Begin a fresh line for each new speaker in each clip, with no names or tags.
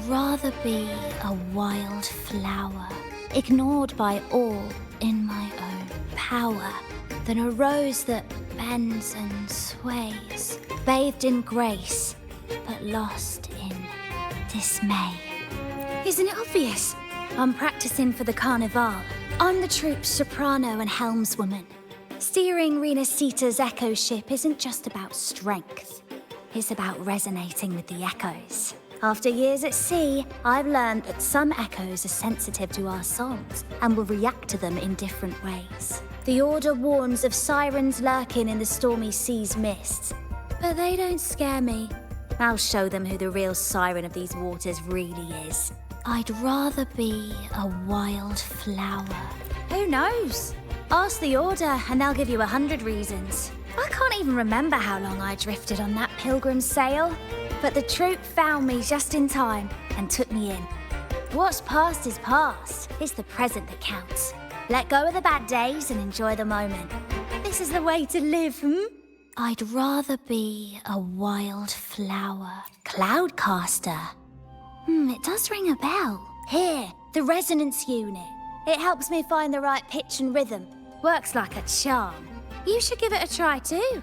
rather be a wild flower, ignored by all in my own power, than a rose that bends and sways, bathed in grace, but lost in dismay. Isn't it obvious? I'm practicing for the carnival. I'm the troupe's soprano and helmswoman. Steering Rinacita's echo ship isn't just about strength. It's about resonating with the echoes. After years at sea, I've learned that some echoes are sensitive to our songs and will react to them in different ways. The Order warns of sirens lurking in the stormy sea's mists, but they don't scare me. I'll show them who the real siren of these waters really is. I'd rather be a wild flower. Who knows? Ask the Order and they'll give you 100 reasons. I can't even remember how long I drifted on that pilgrim's sail, but the troupe found me just in time and took me in. What's past is past. It's the present that counts. Let go of the bad days and enjoy the moment. This is the way to live, I'd rather be a wild flower. Cloudcaster. It does ring a bell. Here, the resonance unit. It helps me find the right pitch and rhythm. Works like a charm. You should give it a try too.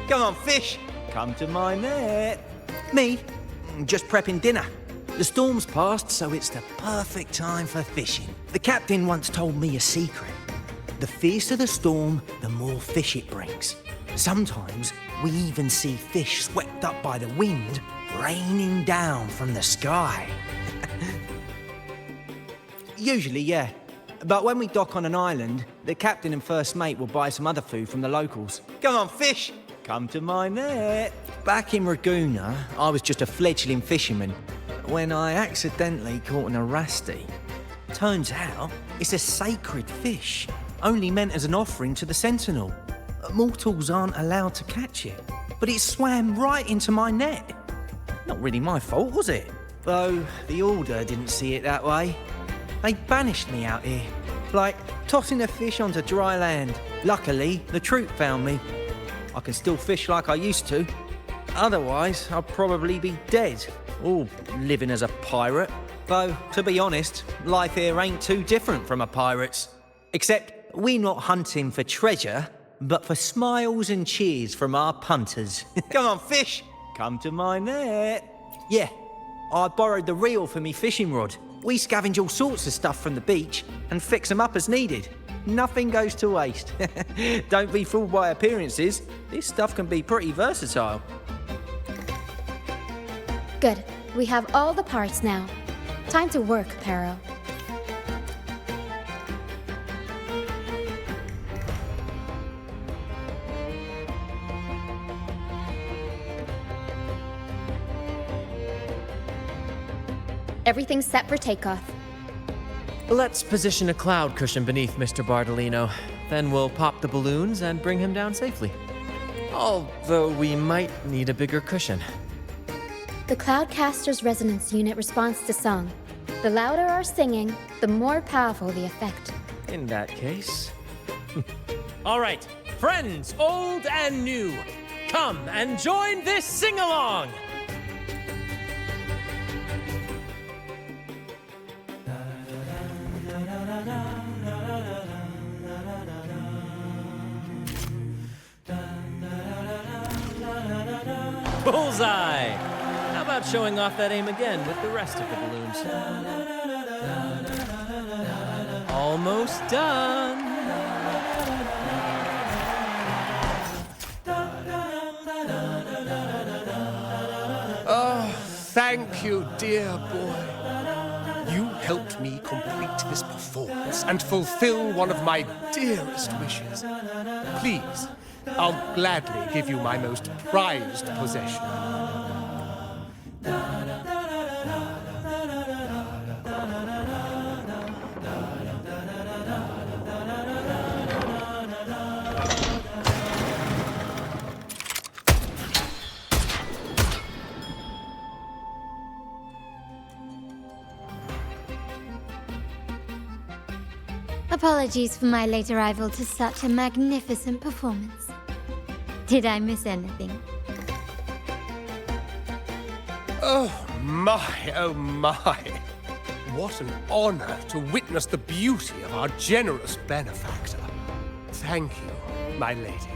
Come on, fish. Come to my net. Me? Just prepping dinner. The storm's passed, so it's the perfect time for fishing. The captain once told me a secret. The fiercer the storm, the more fish it brings. Sometimes we even see fish swept up by the wind, raining down from the sky. Usually, yeah. But when we dock on an island, the captain and first mate will buy some other food from the locals. Come on, fish. Come to my net. Back in Ragoona, I was just a fledgling fisherman when I accidentally caught an arasti. Turns out, it's a sacred fish, only meant as an offering to the Sentinel. Mortals aren't allowed to catch it, but it swam right into my net. Not really my fault, was it? Though the Order didn't see it that way. They banished me out here, like tossing a fish onto dry land. Luckily, the troupe found me. I can still fish like I used to. Otherwise, I'd probably be dead, or living as a pirate. Though, to be honest, life here ain't too different from a pirate's. Except we're not hunting for treasure, but for smiles and cheers from our punters. Come on, fish! Come to my net. Yeah, I borrowed the reel for me fishing rod. We scavenge all sorts of stuff from the beach and fix them up as needed. Nothing goes to waste. Don't be fooled by appearances. This stuff can be pretty versatile.
Good. We have all the parts now. Time to work, Pero. Everything's set for takeoff.
Let's position a cloud cushion beneath Mr. Bardolino. Then we'll pop the balloons and bring him down safely. Although we might need a bigger cushion.
The Cloudcaster's resonance unit responds to song. The louder our singing, the more powerful the effect.
In that case...
All right, friends old and new, come and join this sing-along! Bullseye! How about showing off that aim again with the rest of the balloons? Almost done.
Oh, thank you, dear boy. You helped me complete this performance and fulfill one of my dearest wishes. Please, I'll gladly give you my most prized possession.
Apologies for my late arrival to such a magnificent performance. Did I miss anything?
Oh my. What an honor to witness the beauty of our generous benefactor. Thank you, my lady,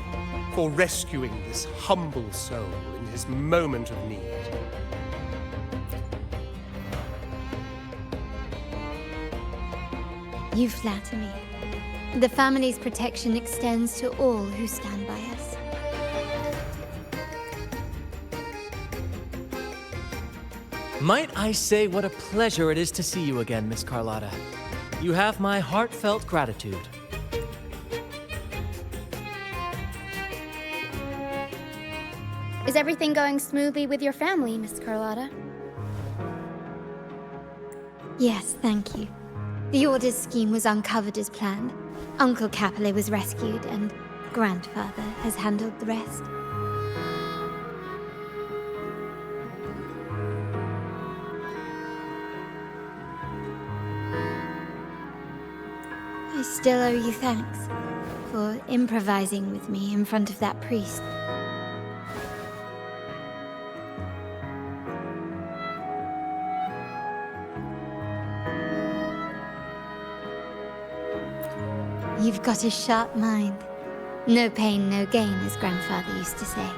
for rescuing this humble soul in his moment of need.
You flatter me. The family's protection extends to all who stand by us.
Might I say what a pleasure it is to see you again, Miss Carlotta. You have my heartfelt gratitude.
Is everything going smoothly with your family, Miss Carlotta? Yes, thank you. The Order's scheme was uncovered as planned. Uncle Capulet was rescued, and Grandfather has handled the rest. I still owe you thanks for improvising with me in front of that priest. You've got a sharp mind. No pain, no gain, as Grandfather used to say.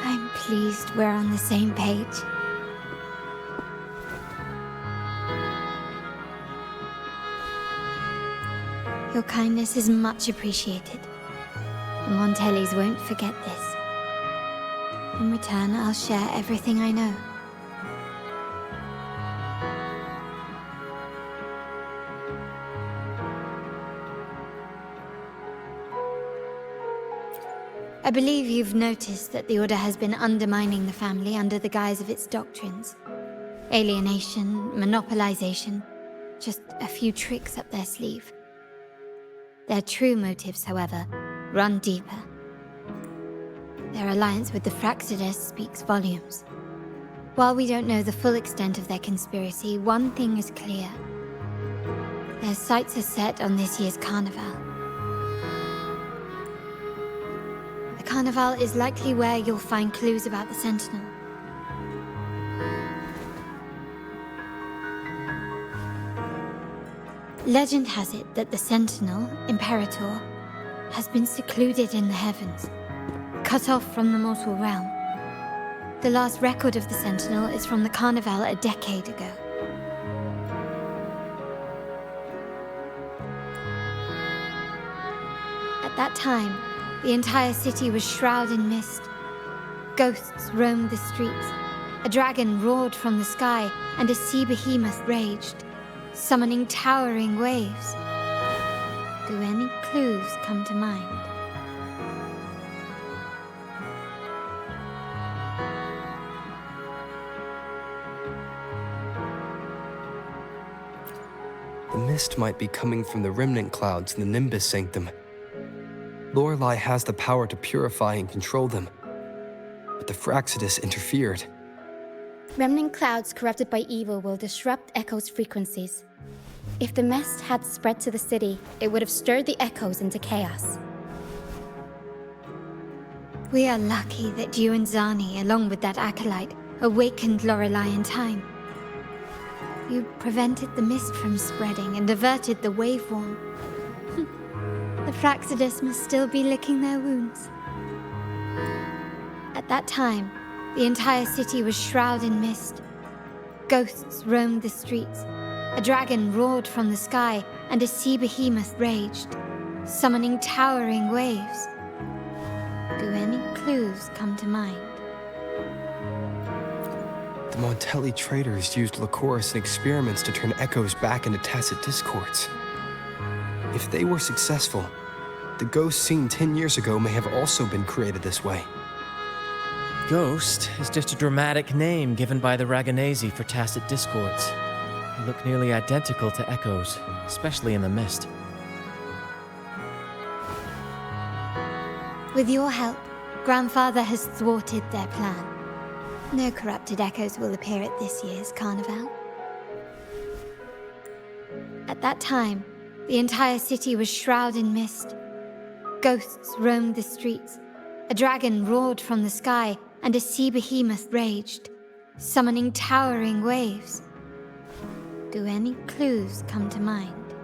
I'm pleased we're on the same page. Your kindness is much appreciated. The Montellis won't forget this. In return, I'll share everything I know. I believe you've noticed that the Order has been undermining the family under the guise of its doctrines. Alienation, monopolization, just a few tricks up their sleeve. Their true motives, however, run deeper. Their alliance with the Fraxidus speaks volumes. While we don't know the full extent of their conspiracy, one thing is clear. Their sights are set on this year's carnival. The carnival is likely where you'll find clues about the Sentinel. Legend has it that the Sentinel, Imperator, has been secluded in the heavens, cut off from the mortal realm. The last record of the Sentinel is from the carnival a decade ago. At that time, the entire city was shrouded in mist. Ghosts roamed the streets. A dragon roared from the sky, and a sea behemoth raged, summoning towering waves. Do any clues come to mind?
The mist might be coming from the remnant clouds in the Nimbus Sanctum. Lorelei has the power to purify and control them, but the Fraxidus interfered.
Remnant clouds corrupted by evil will disrupt Echo's frequencies. If the mist had spread to the city, it would have stirred the echoes into chaos. We are lucky that you and Zani, along with that acolyte, awakened Lorelei in time. You prevented the mist from spreading and averted the wave warm. The Fraxidus must still be licking their wounds. At that time, the entire city was shrouded in mist. Ghosts roamed the streets. A dragon roared from the sky, and a sea behemoth raged, summoning towering waves. Do any clues come to mind?
The Montelli traders used Lycoris in experiments to turn echoes back into tacit discords. If they were successful, the ghost seen 10 years ago may have also been created this way.
Ghost is just a dramatic name given by the Raganese for tacit discords. They look nearly identical to echoes, especially in the mist.
With your help, Grandfather has thwarted their plan. No corrupted echoes will appear at this year's carnival. At that time, the entire city was shrouded in mist. Ghosts roamed the streets. A dragon roared from the sky, and a sea behemoth raged, summoning towering waves. Do any clues come to mind?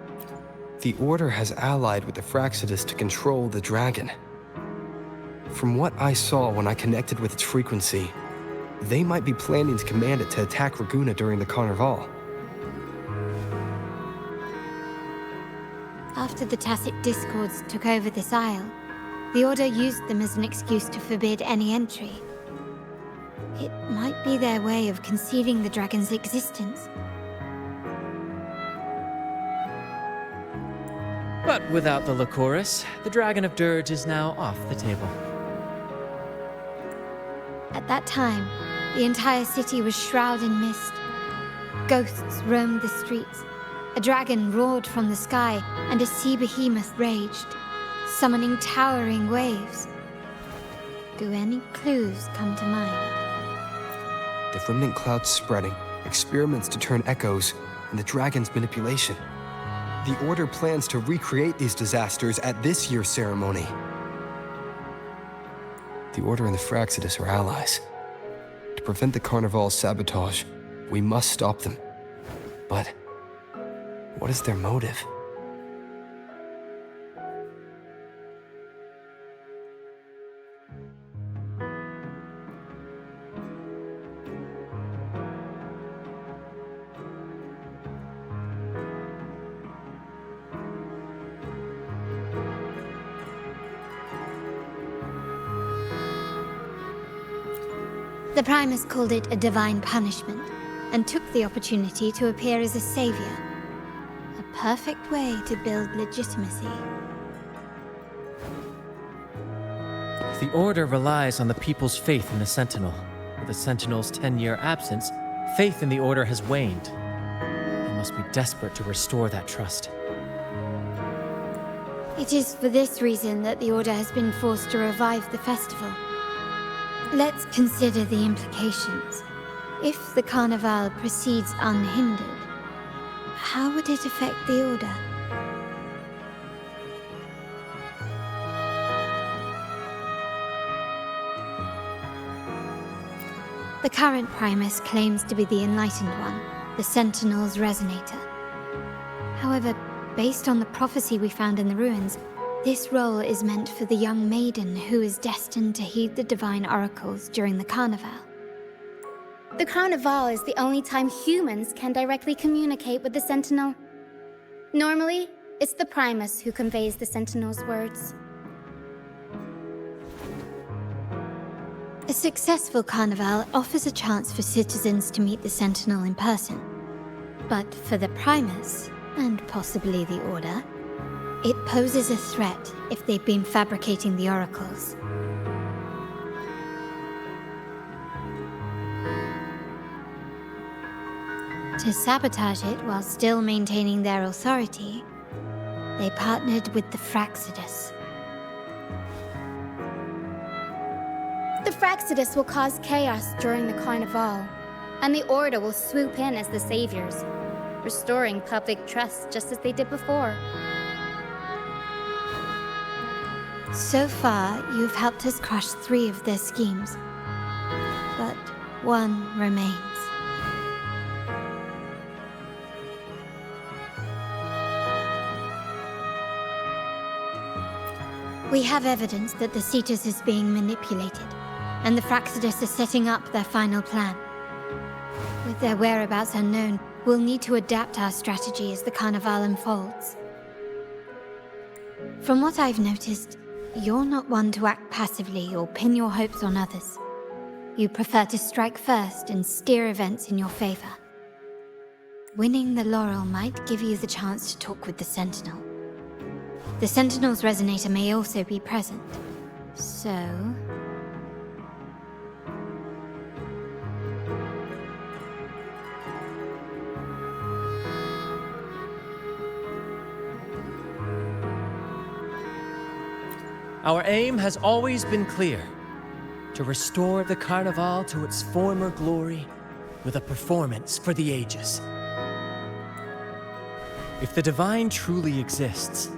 The Order has allied with the Fraxidus to control the dragon. From what I saw when I connected with its frequency, they might be planning to command it to attack Raguna during the Carnival.
After the tacit discords took over this isle, the Order used them as an excuse to forbid any entry. It might be their way of concealing the dragon's existence.
But without the Lycoris, the Dragon of Dirge is now off the table.
At that time, the entire city was shrouded in mist. Ghosts roamed the streets. A dragon roared from the sky, and a sea behemoth raged, summoning towering waves. Do any clues come to mind?
The remnant clouds spreading, experiments to turn echoes, and the dragon's manipulation. The Order plans to recreate these disasters at this year's ceremony. The Order and the Fraxidus are allies. To prevent the Carnival's sabotage, we must stop them. But what is their motive?
The Primus called it a divine punishment, and took the opportunity to appear as a savior. A perfect way to build legitimacy.
The Order relies on the people's faith in the Sentinel. With the Sentinel's 10-year absence, faith in the Order has waned. They must be desperate to restore that trust.
It is for this reason that the Order has been forced to revive the festival. Let's consider the implications. If the Carnival proceeds unhindered, how would it affect the Order? The current Primus claims to be the Enlightened One, the Sentinel's Resonator. However, based on the prophecy we found in the ruins, this role is meant for the young maiden who is destined to heed the divine oracles during the Carnival.
The Carnival is the only time humans can directly communicate with the Sentinel. Normally, it's the Primus who conveys the Sentinel's words.
A successful Carnival offers a chance for citizens to meet the Sentinel in person. But for the Primus, and possibly the Order, it poses a threat if they've been fabricating the oracles. To sabotage it while still maintaining their authority, they partnered with the Fraxidus.
The Fraxidus will cause chaos during the Carnival, and the Order will swoop in as the saviors, restoring public trust just as they did before.
So far, you've helped us crush 3 of their schemes, but one remains. We have evidence that the Cetus is being manipulated, and the Fraxidus are setting up their final plan. With their whereabouts unknown, we'll need to adapt our strategy as the Carnival unfolds. From what I've noticed, you're not one to act passively or pin your hopes on others. You prefer to strike first and steer events in your favor. Winning the laurel might give you the chance to talk with the Sentinel. The Sentinel's resonator may also be present. So...
Our aim has always been clear: to restore the Carnival to its former glory with a performance for the ages. If the Divine truly exists,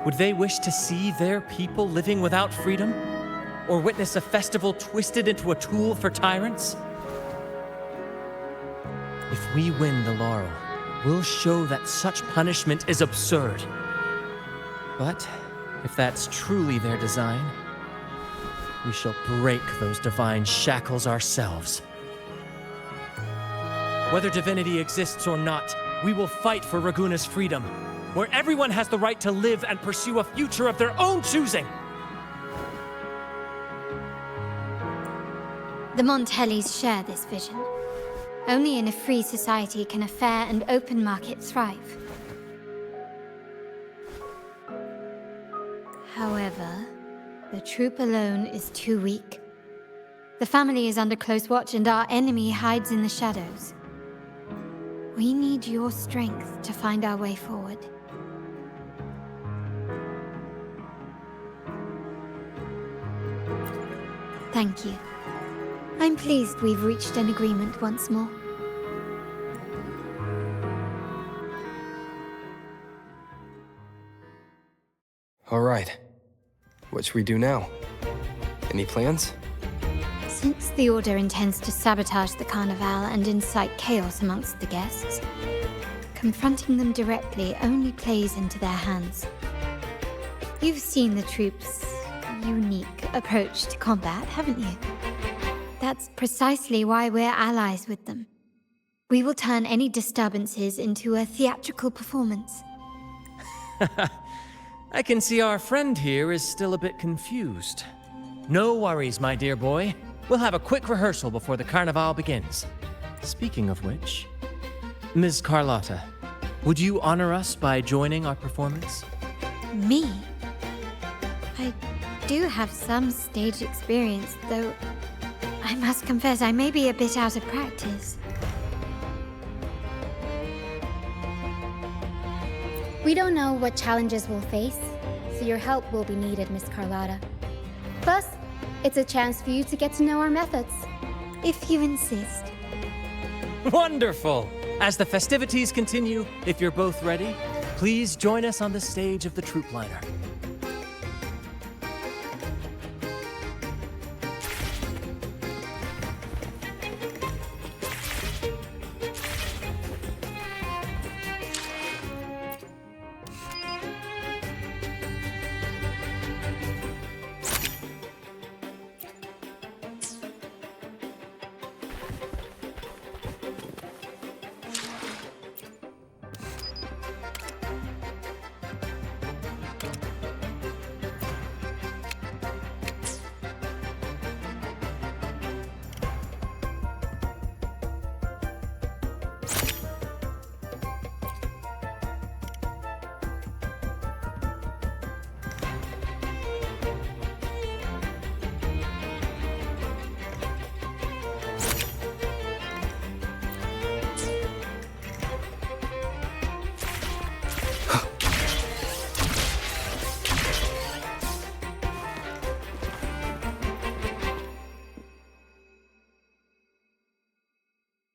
would they wish to see their people living without freedom? Or witness a festival twisted into a tool for tyrants? If we win the laurel, we'll show that such punishment is absurd. But if that's truly their design, we shall break those divine shackles ourselves. Whether divinity exists or not, we will fight for Raguna's freedom, where everyone has the right to live and pursue a future of their own choosing.
The Montellis share this vision. Only in a free society can a fair and open market thrive. However, the troop alone is too weak. The family is under close watch and our enemy hides in the shadows. We need your strength to find our way forward. Thank you. I'm pleased we've reached an agreement once more.
All right. What should we do now? Any plans?
Since the Order intends to sabotage the Carnival and incite chaos amongst the guests, confronting them directly only plays into their hands. You've seen the troops' unique approach to combat, haven't you? That's precisely why we're allies with them. We will turn any disturbances into a theatrical performance.
I can see our friend here is still a bit confused. No worries, my dear boy. We'll have a quick rehearsal before the Carnival begins. Speaking of which, Ms. Carlotta, would you honor us by joining our performance?
Me? I do have some stage experience, though I must confess I may be a bit out of practice.
We don't know what challenges we'll face, so your help will be needed, Miss Carlotta. Plus, it's a chance for you to get to know our methods.
If you insist.
Wonderful! As the festivities continue, if you're both ready, please join us on the stage of the troop liner.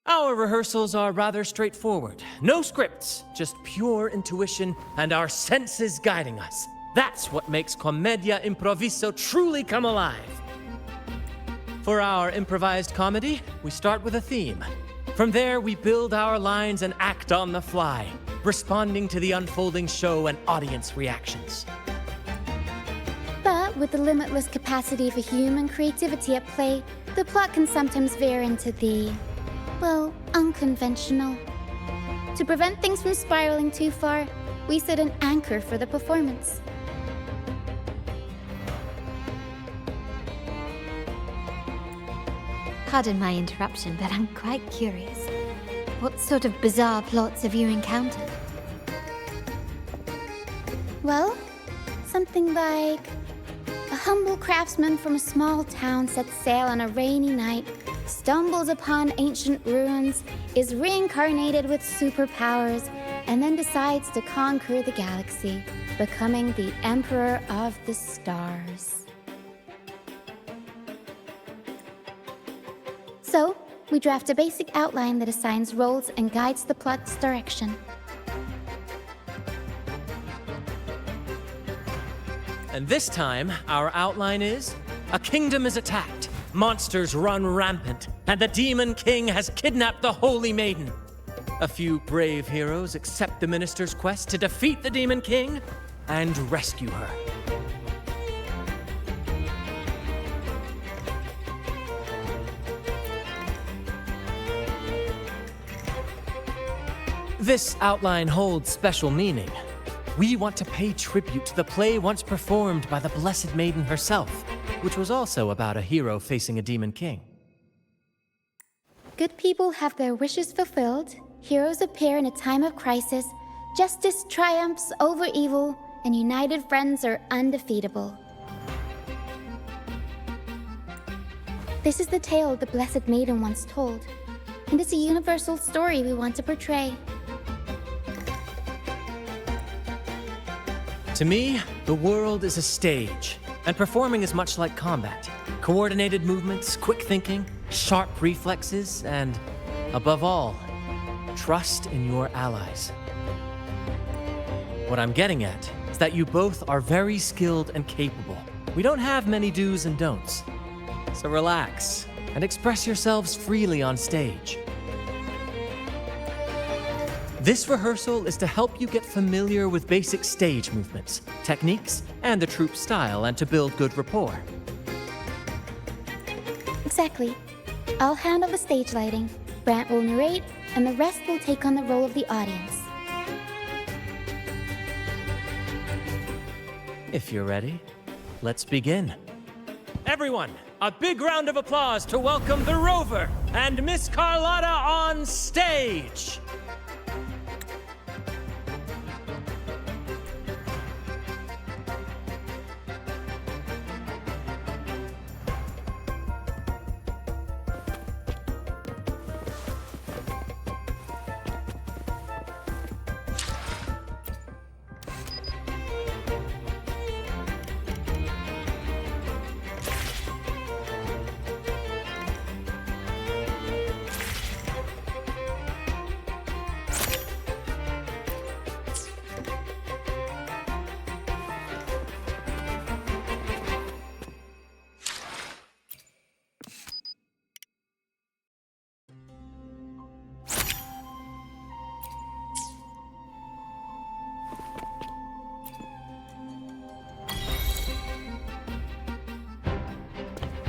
Our rehearsals are rather straightforward. No scripts, just pure intuition and our senses guiding us. That's what makes Commedia Improviso truly come alive. For our improvised comedy, we start with a theme. From there, we build our lines and act on the fly, responding to the unfolding show and audience reactions.
But with the limitless capacity for human creativity at play, the plot can sometimes veer into the, well, unconventional. To prevent things from spiraling too far, we set an anchor for the performance.
Pardon my interruption, but I'm quite curious. What sort of bizarre plots have you encountered?
Well, something like a humble craftsman from a small town sets sail on a rainy night, stumbles upon ancient ruins, is reincarnated with superpowers, and then decides to conquer the galaxy, becoming the Emperor of the Stars. So, we draft a basic outline that assigns roles and guides the plot's direction.
And this time, our outline is: a kingdom is attacked, monsters run rampant, and the Demon King has kidnapped the Holy Maiden. A few brave heroes accept the minister's quest to defeat the Demon King and rescue her. This outline holds special meaning. We want to pay tribute to the play once performed by the Blessed Maiden herself, which was also about a hero facing a Demon King.
Good people have their wishes fulfilled, heroes appear in a time of crisis, justice triumphs over evil, and united friends are undefeatable. This is the tale the Blessed Maiden once told, and it's a universal story we want to portray.
To me, the world is a stage, and performing is much like combat. Coordinated movements, quick thinking, sharp reflexes, and, above all, trust in your allies. What I'm getting at is that you both are very skilled and capable. We don't have many do's and don'ts. So relax and express yourselves freely on stage. This rehearsal is to help you get familiar with basic stage movements, techniques, and the troupe style, and to build good rapport.
Exactly. I'll handle the stage lighting, Brant will narrate, and the rest will take on the role of the audience.
If you're ready, let's begin. Everyone, a big round of applause to welcome the Rover and Miss Carlotta on stage!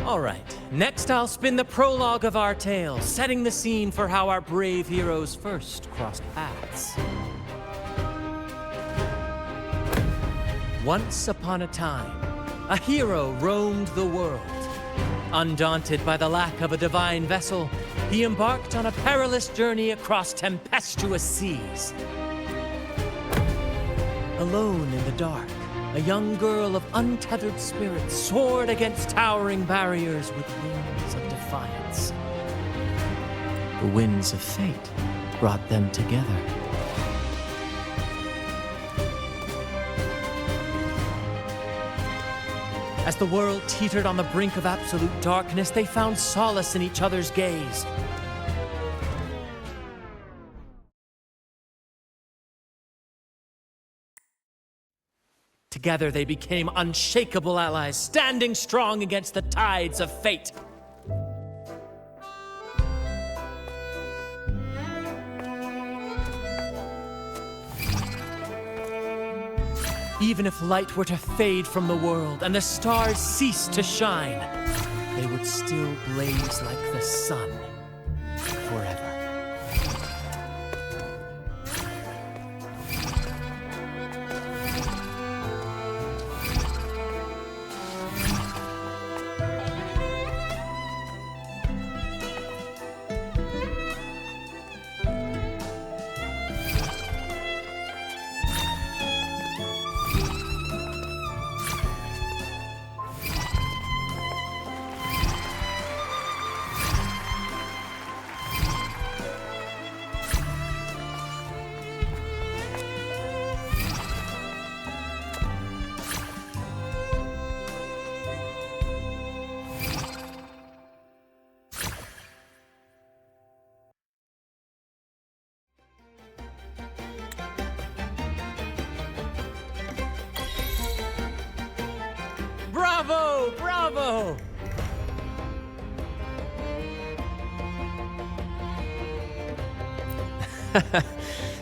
All right, next I'll spin the prologue of our tale, setting the scene for how our brave heroes first crossed paths. Once upon a time, a hero roamed the world. Undaunted by the lack of a divine vessel, he embarked on a perilous journey across tempestuous seas. Alone in the dark, a young girl of untethered spirit soared against towering barriers with wings of defiance. The winds of fate brought them together. As the world teetered on the brink of absolute darkness, they found solace in each other's gaze. Together they became unshakable allies, standing strong against the tides of fate. Even if light were to fade from the world and the stars cease to shine, they would still blaze like the sun forever. Bravo! Bravo!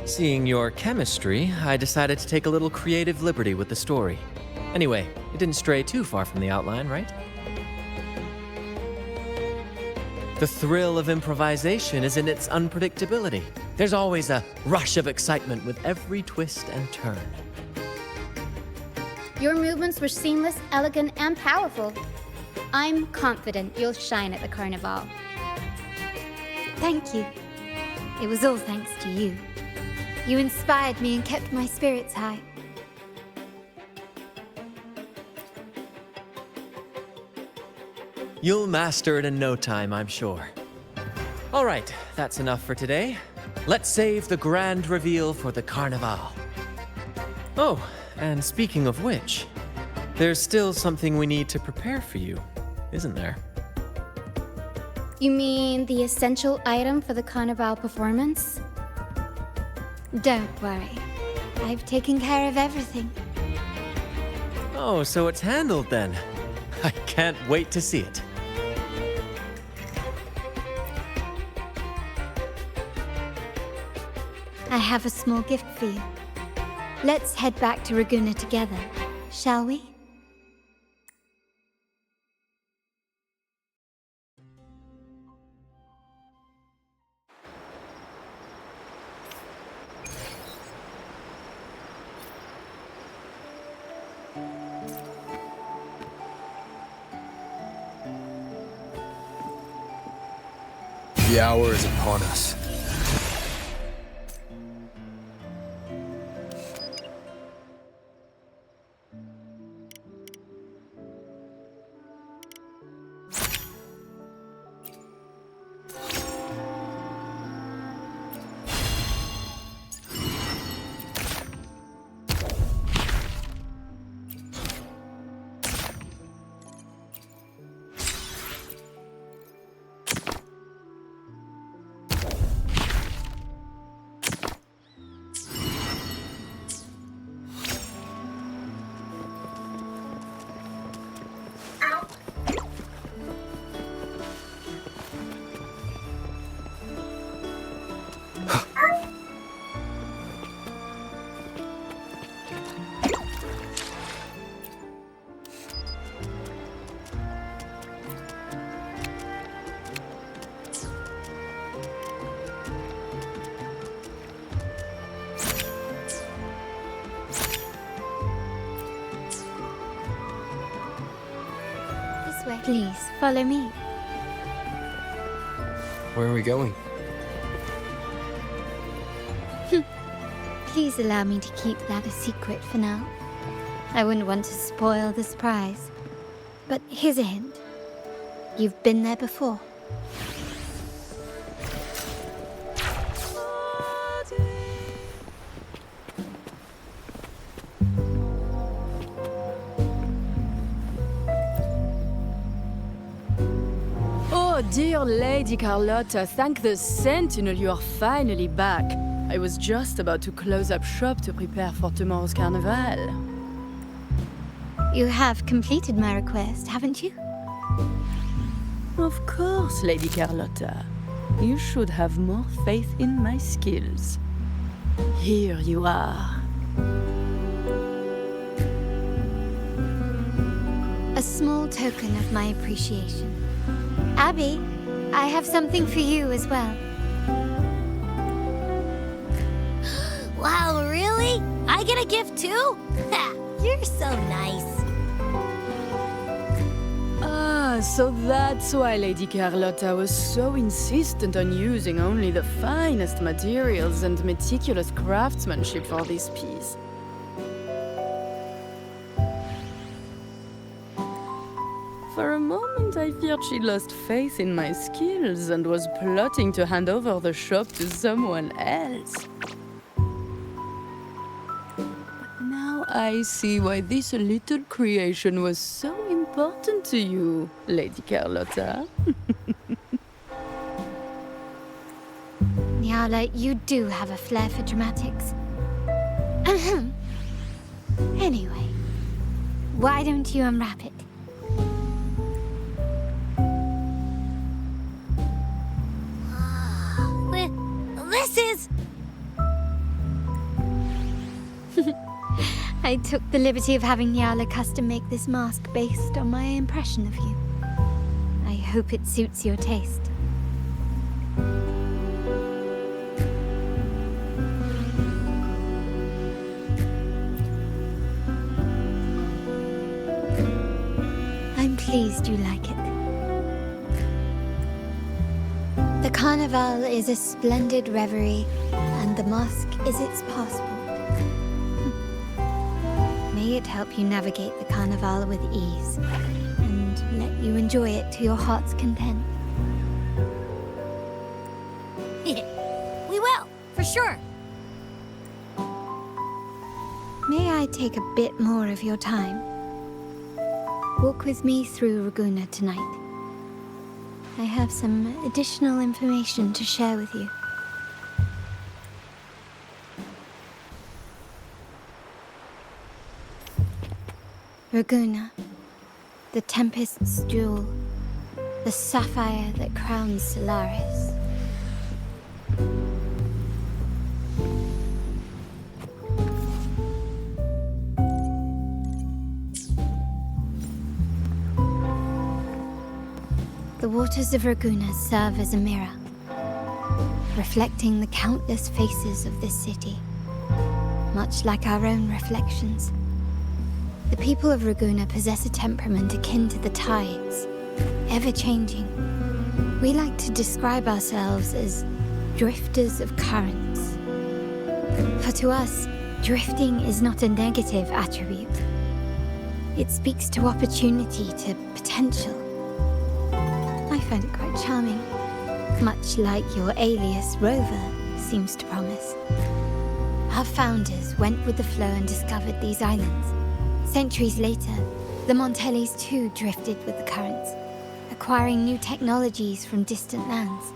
Seeing your chemistry, I decided to take a little creative liberty with the story. Anyway, it didn't stray too far from the outline, right? The thrill of improvisation is in its unpredictability. There's always a rush of excitement with every twist and turn.
Your movements were seamless, elegant, and powerful. I'm confident you'll shine at the Carnival.
Thank you. It was all thanks to you. You inspired me and kept my spirits high.
You'll master it in no time, I'm sure. All right, that's enough for today. Let's save the grand reveal for the Carnival. Oh, and speaking of which, there's still something we need to prepare for you, isn't there?
You mean the essential item for the Carnival performance?
Don't worry. I've taken care of everything.
Oh, so it's handled then. I can't wait to see it.
I have a small gift for you. Let's head back to Ragusa together, shall we?
The hour is upon us.
Please, follow me.
Where are we going?
Please allow me to keep that a secret for now. I wouldn't want to spoil the surprise. But here's a hint. You've been there before.
Oh, dear Lady Carlotta, thank the Sentinel you are finally back. I was just about to close up shop to prepare for tomorrow's carnival.
You have completed my request, haven't you?
Of course, Lady Carlotta. You should have more faith in my skills. Here you are.
A small token of my appreciation. Abby, I have something for you as well.
Wow, really? I get a gift too? You're so nice.
Ah, so that's why Lady Carlotta was so insistent on using only the finest materials and meticulous craftsmanship for this piece. For a moment, I feared she lost faith in my skills and was plotting to hand over the shop to someone else. But now I see why this little creation was so important to you, Lady Carlotta.
Nyala, you do have a flair for dramatics. Ahem. Anyway, why don't you unwrap it? I took the liberty of having Nyala custom make this mask based on my impression of you. I hope it suits your taste. I'm pleased you like it. The Carnival is a splendid reverie, and the mask is its passport. May it help you navigate the Carnival with ease, and let you enjoy it to your heart's content.
We will, for sure.
May I take a bit more of your time? Walk with me through Ragunna tonight. I have some additional information to share with you. Ragunna, the Tempest's jewel, the sapphire that crowns Solaris. The waters of Ragunna serve as a mirror, reflecting the countless faces of this city, much like our own reflections. The people of Ragunna possess a temperament akin to the tides, ever-changing. We like to describe ourselves as drifters of currents. For to us, drifting is not a negative attribute. It speaks to opportunity, to potential. I find it quite charming, much like your alias Rover seems to promise. Our founders went with the flow and discovered these islands. Centuries later, the Montellis too drifted with the currents, acquiring new technologies from distant lands.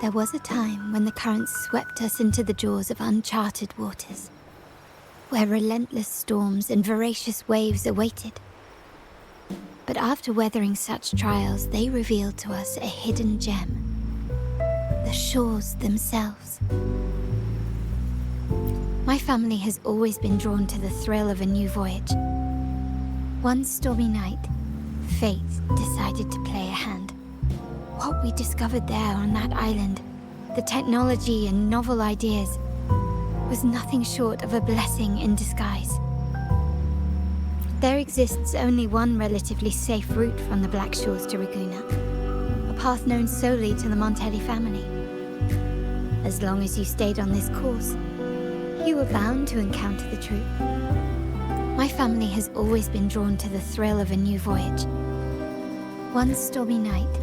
There was a time when the currents swept us into the jaws of uncharted waters, where relentless storms and voracious waves awaited. But after weathering such trials, they revealed to us a hidden gem, the shores themselves. My family has always been drawn to the thrill of a new voyage. One stormy night, fate decided to play a hand. What we discovered there on that island, the technology and novel ideas, was nothing short of a blessing in disguise. There exists only one relatively safe route from the Black Shores to Ragunna, a path known solely to the Montelli family. As long as you stayed on this course, you were bound to encounter the truth. My family has always been drawn to the thrill of a new voyage. One stormy night,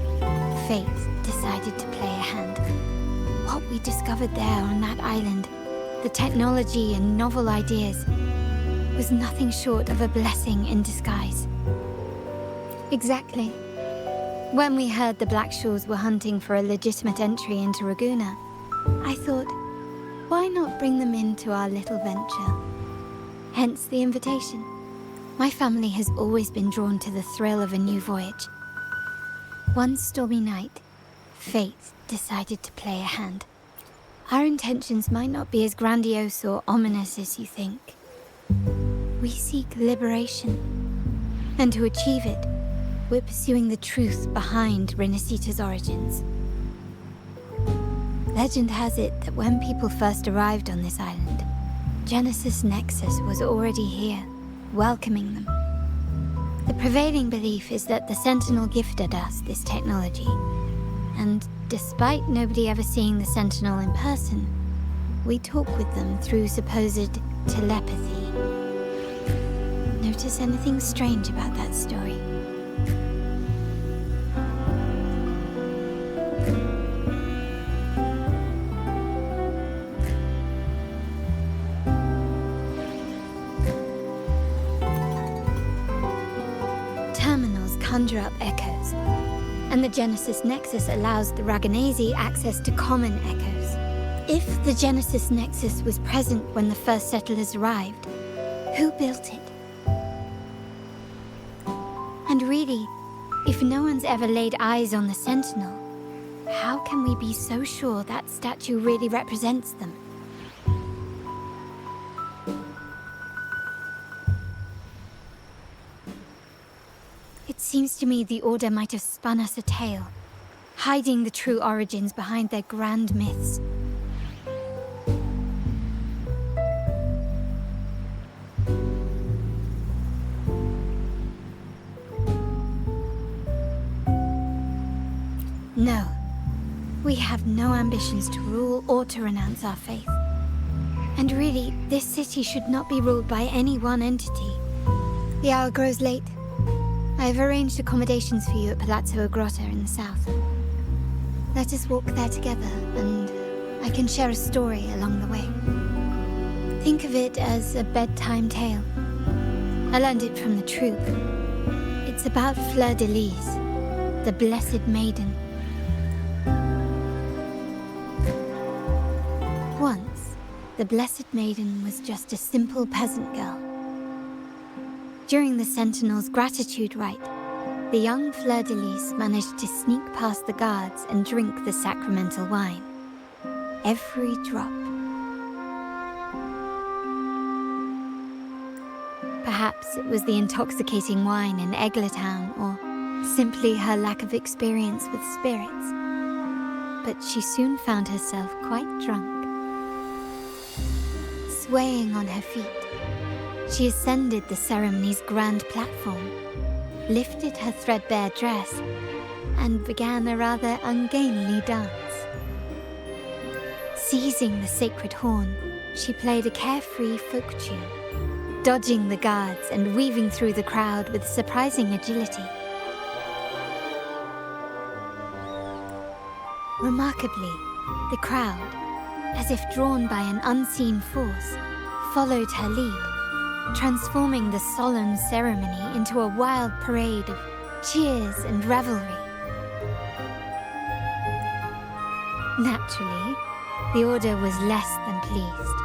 fate decided to play a hand. What we discovered there on that island, the technology and novel ideas, was nothing short of a blessing in disguise. Exactly. When we heard the Black Shores were hunting for a legitimate entry into Ragunna, I thought, why not bring them into our little venture? Hence the invitation. My family has always been drawn to the thrill of a new voyage. One stormy night, fate decided to play a hand. Our intentions might not be as grandiose or ominous as you think. We seek liberation, and to achieve it, we're pursuing the truth behind Rinacita's origins. Legend has it that when people first arrived on this island, Genesis Nexus was already here, welcoming them. The prevailing belief is that the Sentinel gifted us this technology, and despite nobody ever seeing the Sentinel in person, we talk with them through supposed telepathy. Notice anything strange about that story? Terminals conjure up echoes, and the Genesis Nexus allows the Raganese access to common echoes. If the Genesis Nexus was present when the first settlers arrived, who built it? And really, If no one's ever laid eyes on the Sentinel, how can we be so sure that statue really represents them? It seems to me the Order might have spun us a tale, hiding the true origins behind their grand myths. No. We have no ambitions to rule or to renounce our faith. And really, this city should not be ruled by any one entity. The hour grows late. I have arranged accommodations for you at Palazzo Grotta in the south. Let us walk there together, and I can share a story along the way. Think of it as a bedtime tale. I learned it from the troupe. It's about Fleur de Lis, the Blessed Maiden. Once, the Blessed Maiden was just a simple peasant girl. During the Sentinel's gratitude rite, the young Fleur de Lis managed to sneak past the guards and drink the sacramental wine. Every drop. Perhaps it was the intoxicating wine in Eggletown, or simply her lack of experience with spirits. But she soon found herself quite drunk. Swaying on her feet, she ascended the ceremony's grand platform, lifted her threadbare dress, and began a rather ungainly dance. Seizing the sacred horn, she played a carefree folk tune, dodging the guards and weaving through the crowd with surprising agility. Remarkably, the crowd, as if drawn by an unseen force, followed her lead, transforming the solemn ceremony into a wild parade of cheers and revelry. Naturally, the Order was less than pleased.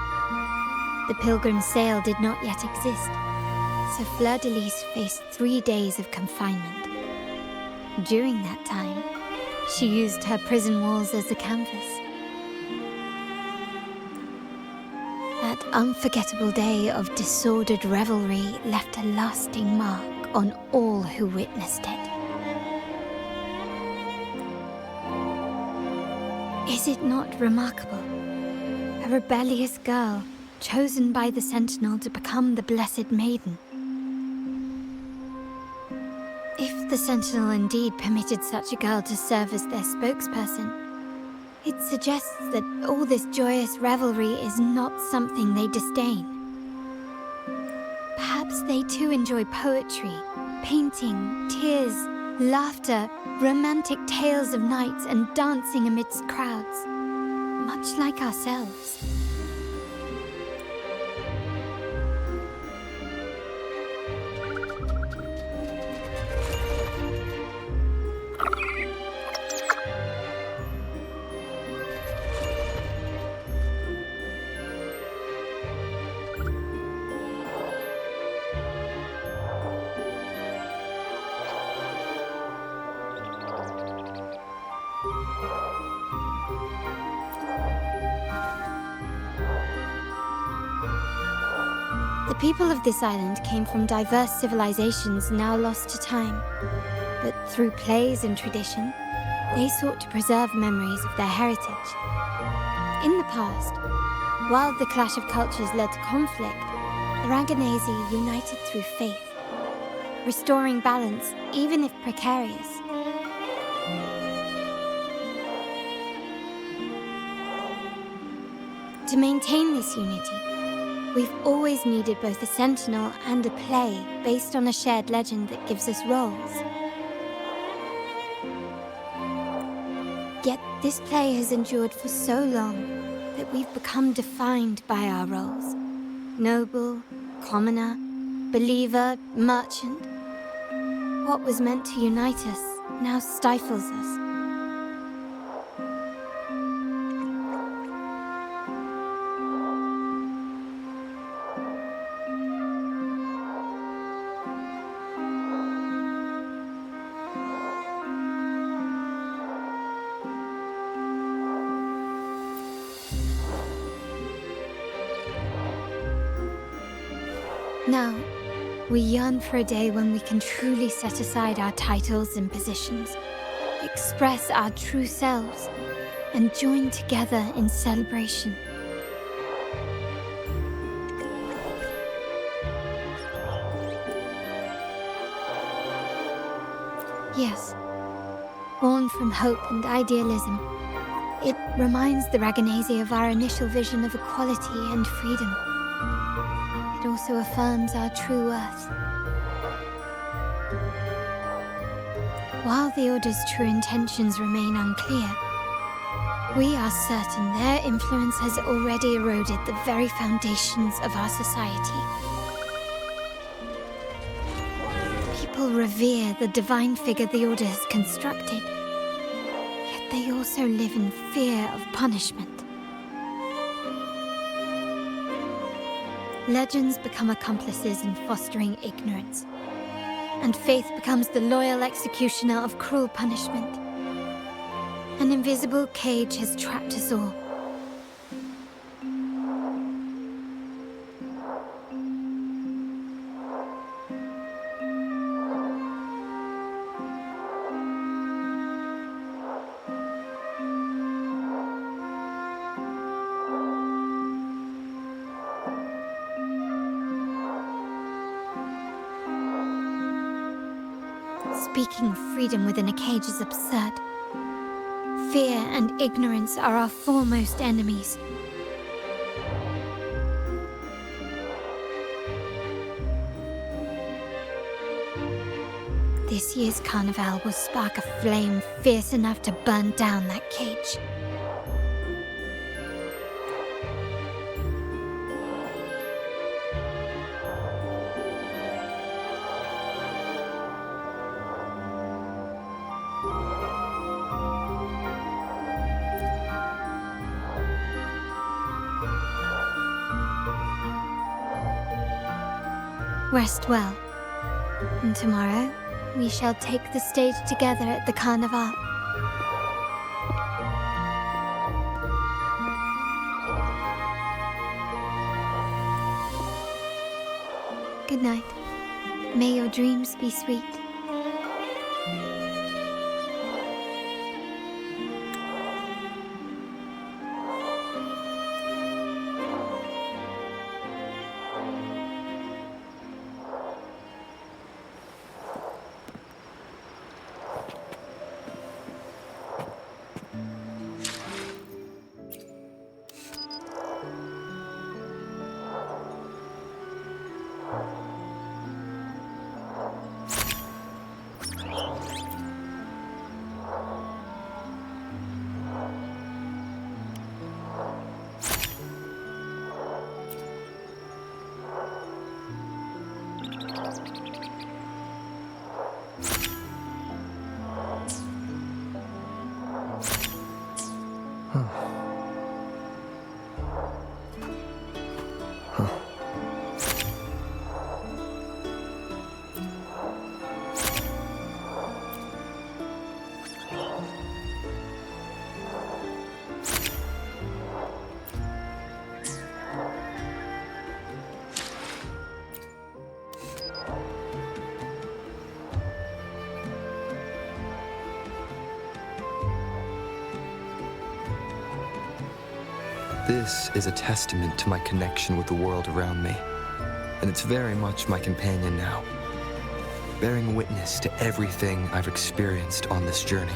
The pilgrim sale did not yet exist, so Fleur de Lis faced 3 days of confinement. During that time, she used her prison walls as a canvas. That unforgettable day of disordered revelry left a lasting mark on all who witnessed it. Is it not remarkable? A rebellious girl chosen by the Sentinel to become the Blessed Maiden. If the Sentinel indeed permitted such a girl to serve as their spokesperson, it suggests that all this joyous revelry is not something they disdain. Perhaps they too enjoy poetry, painting, tears, laughter, romantic tales of knights, and dancing amidst crowds, much like ourselves. The people of this island came from diverse civilizations now lost to time, but through plays and tradition, they sought to preserve memories of their heritage. In the past, while the clash of cultures led to conflict, the Ranganese united through faith, restoring balance even if precarious. To maintain this unity, we've always needed both a sentinel and a play based on a shared legend that gives us roles. Yet this play has endured for so long that we've become defined by our roles. Noble, commoner, believer, merchant. What was meant to unite us now stifles us. Now, we yearn for a day when we can truly set aside our titles and positions, express our true selves, and join together in celebration. Yes, born from hope and idealism, it reminds the Raganese of our initial vision of equality and freedom. It also affirms our true worth. While the Order's true intentions remain unclear, we are certain their influence has already eroded the very foundations of our society. People revere the divine figure the Order has constructed, yet they also live in fear of punishment. Legends become accomplices in fostering ignorance, and faith becomes the loyal executioner of cruel punishment. An invisible cage has trapped us all. Speaking of freedom within a cage is absurd. Fear and ignorance are our foremost enemies. This year's carnival will spark a flame fierce enough to burn down that cage. Rest well, and tomorrow we shall take the stage together at the Carnival. Good night. May your dreams be sweet.
This is a testament to my connection with the world around me, and it's very much my companion now, bearing witness to everything I've experienced on this journey.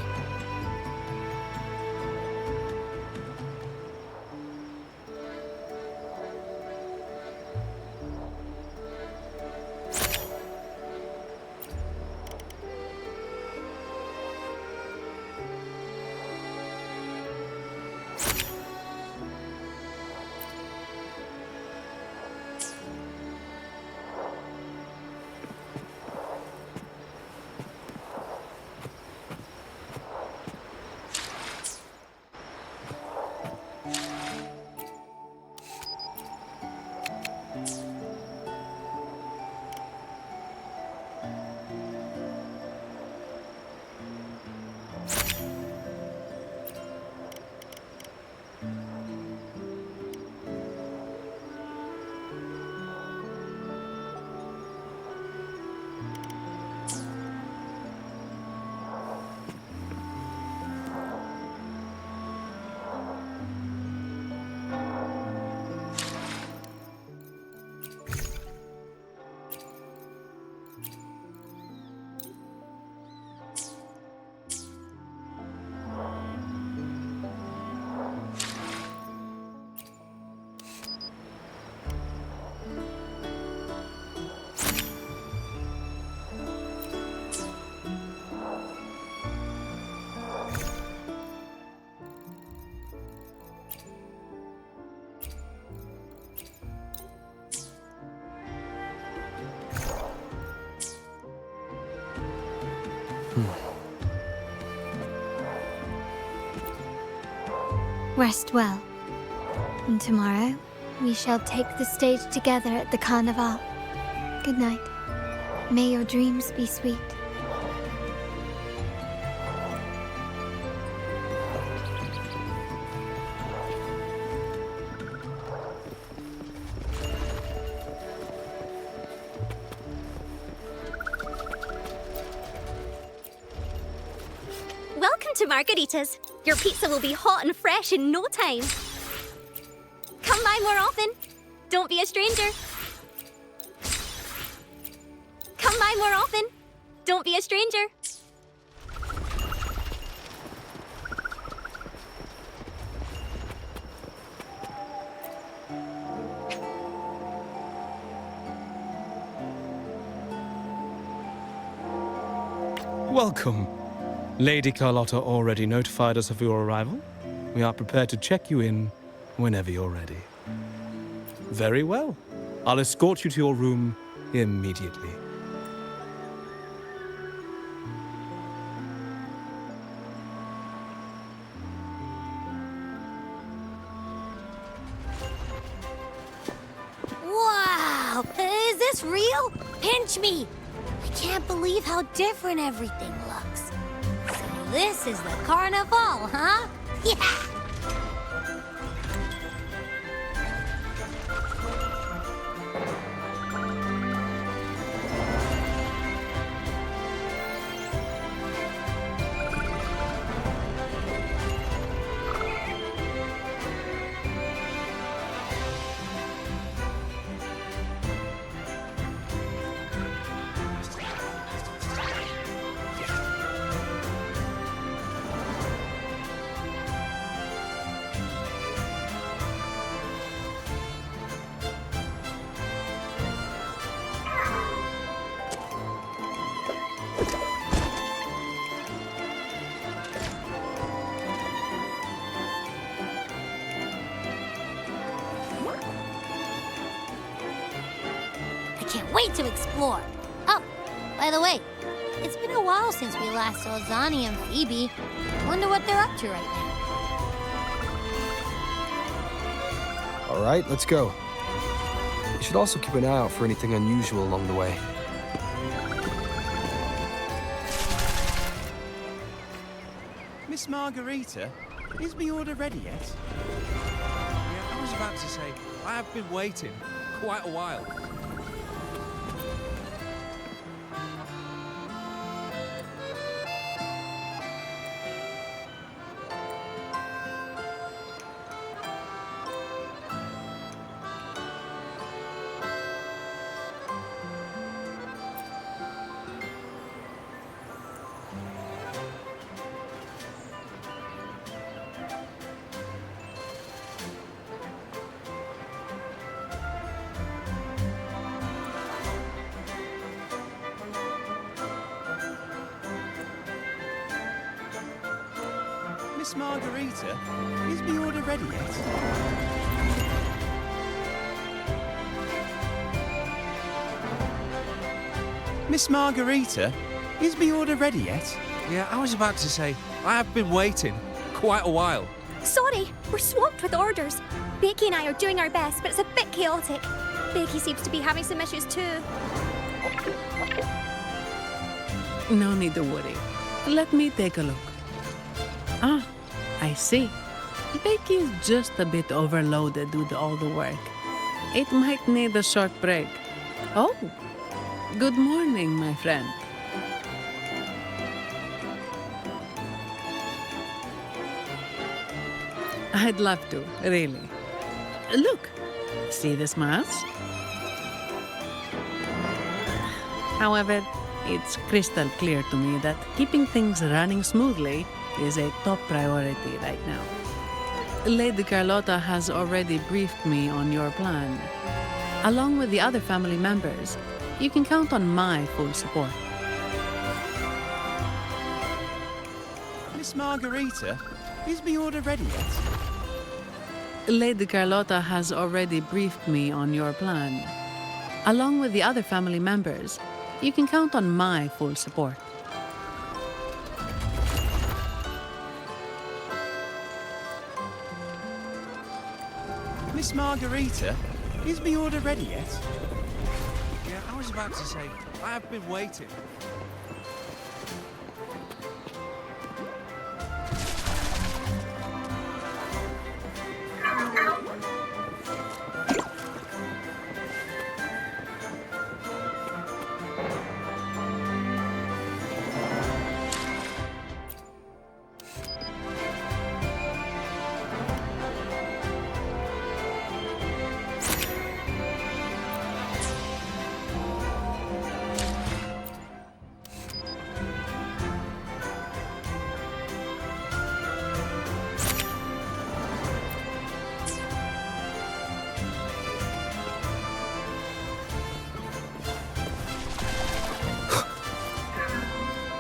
Rest well. And tomorrow, we shall take the stage together at the Carnival. Good night. May your dreams be sweet.
Welcome to Margaritas. Your pizza will be hot and fresh in no time. Come by more often. Don't be a stranger. Come by more often. Don't be a stranger.
Welcome. Lady Carlotta already notified us of your arrival. We are prepared to check you in whenever you're ready. Very well. I'll escort you to your room immediately.
Wow! Is this real? Pinch me! I can't believe how different everything looks. So this is the carnival, huh? Yeah! Can't wait to explore. Oh, by the way, it's been a while since we last saw Zani and Phoebe. Wonder what they're up to right now.
All right, let's go. You should also keep an eye out for anything unusual along the way.
Miss Margarita, is my order ready yet?
Yeah, I was about to say, I have been waiting quite a while.
Miss Margarita, is my order ready yet? Miss Margarita, is my order ready yet?
Yeah, I was about to say, I have been waiting quite a while.
Sorry, we're swamped with orders. Becky and I are doing our best, but it's a bit chaotic. Becky seems to be having some issues too.
No need to worry. Let me take a look. Ah, I see. Becky is just a bit overloaded with all the work. It might need a short break. Oh, good morning, my friend. I'd love to, really. Look, see the smiles? However, it's crystal clear to me that keeping things running smoothly is a top priority right now. Lady Carlotta has already briefed me on your plan. Along with the other family members, you can count on my full support.
Miss Margarita, is my order ready yet?
Lady Carlotta has already briefed me on your plan. Along with the other family members, you can count on my full support.
Miss Margarita, is the order ready yet? Yeah, I was about to say, I have been waiting.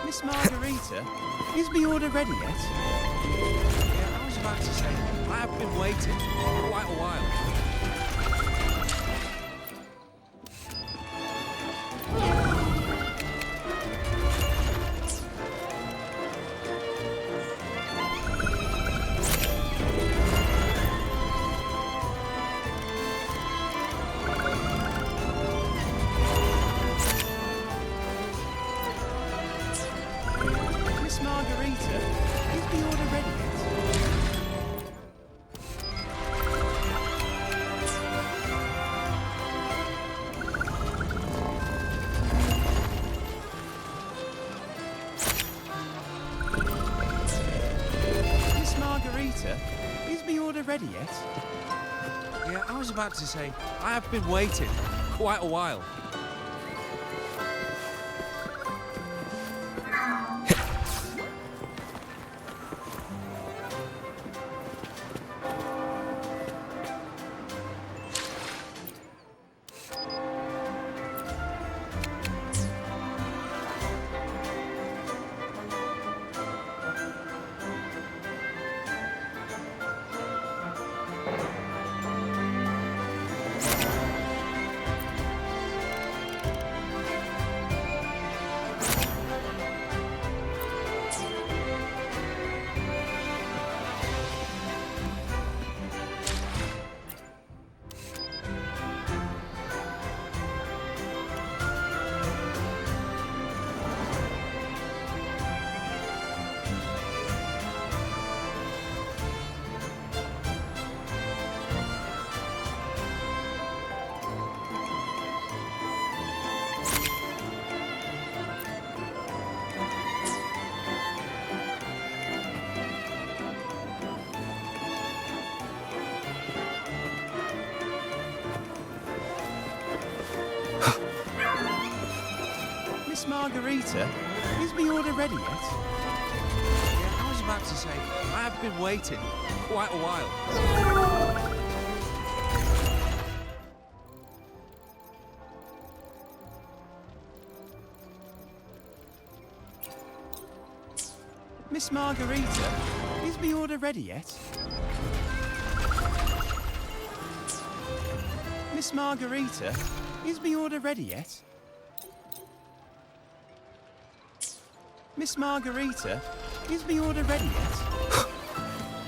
Miss Margarita, is the order ready yet? Yeah, I was about to say, I have been waiting for quite a while. Miss Margarita, is the order ready yet? Miss Margarita, is the order ready yet? Yeah, I was about to say, I have been waiting quite a while. Miss Margarita, is the order ready yet? Yeah, I was about to say, I have been waiting quite a while. Miss Margarita, is the order ready yet? Miss Margarita, is the order ready yet? Miss Margarita, is the order ready yet?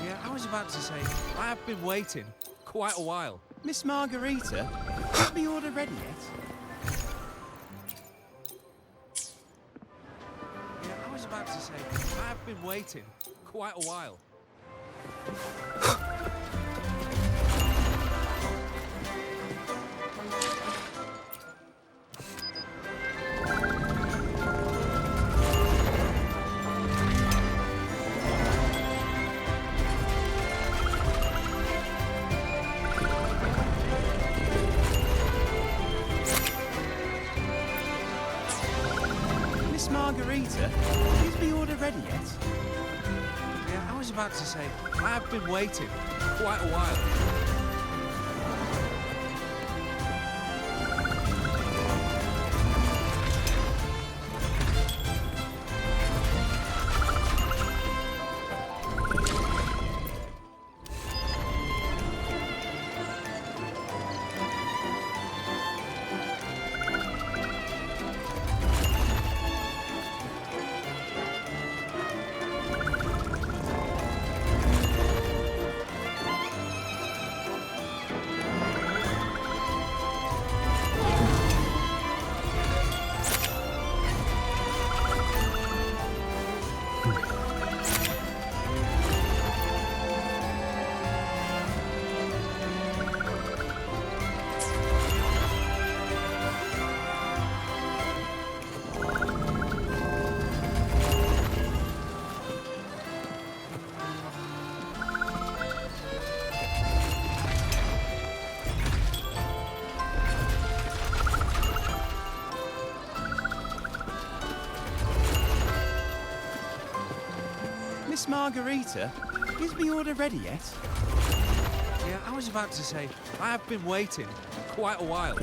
Yeah, I was about to say, I have been waiting quite a while. Miss Margarita, is the order ready yet? Yeah, I was about to say, I have been waiting quite a while. Miss Margarita, is the order ready yet? Yeah, I was about to say, I have been waiting quite a while. Miss Margarita, is my order ready yet? Yeah, I was about to say, I have been waiting quite a while.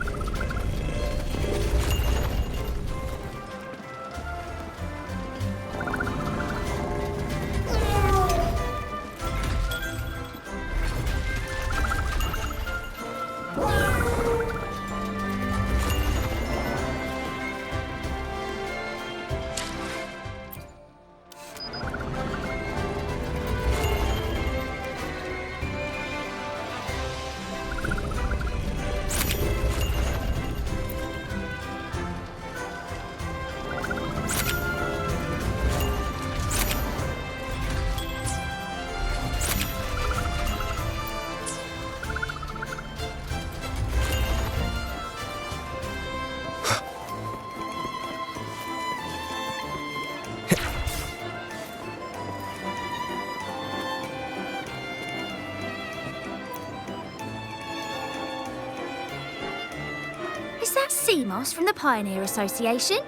Is that Seamoss from the Pioneer Association?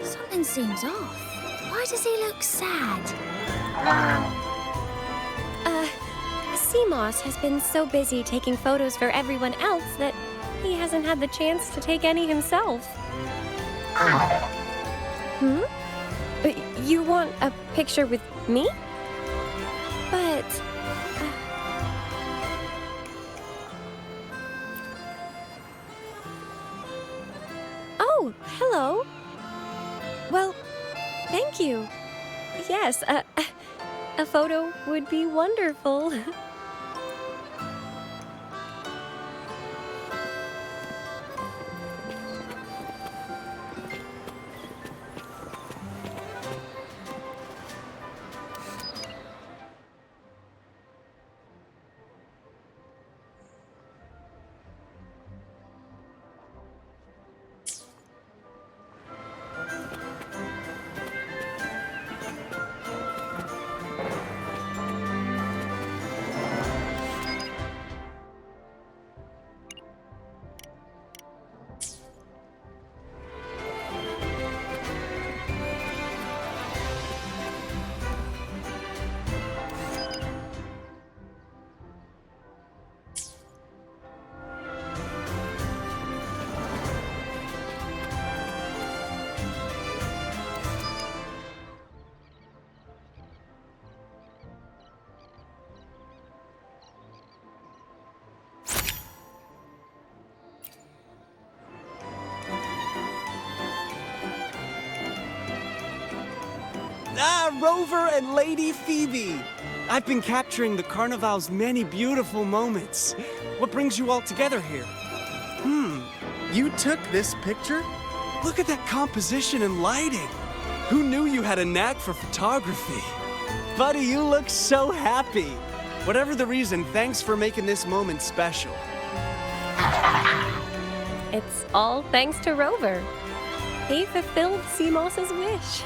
Something seems off. Why does he look sad?
Seamoss has been so busy taking photos for everyone else that he hasn't had the chance to take any himself. Hmm? You want a picture with me? But... Oh, hello. Well, thank you. Yes, a photo would be wonderful.
Ah, Rover and Lady Phoebe! I've been capturing the Carnival's many beautiful moments. What brings you all together here?
You took this picture?
Look at that composition and lighting. Who knew you had a knack for photography? Buddy, you look so happy. Whatever the reason, thanks for making this moment special.
It's all thanks to Rover. He fulfilled Seamoss's wish.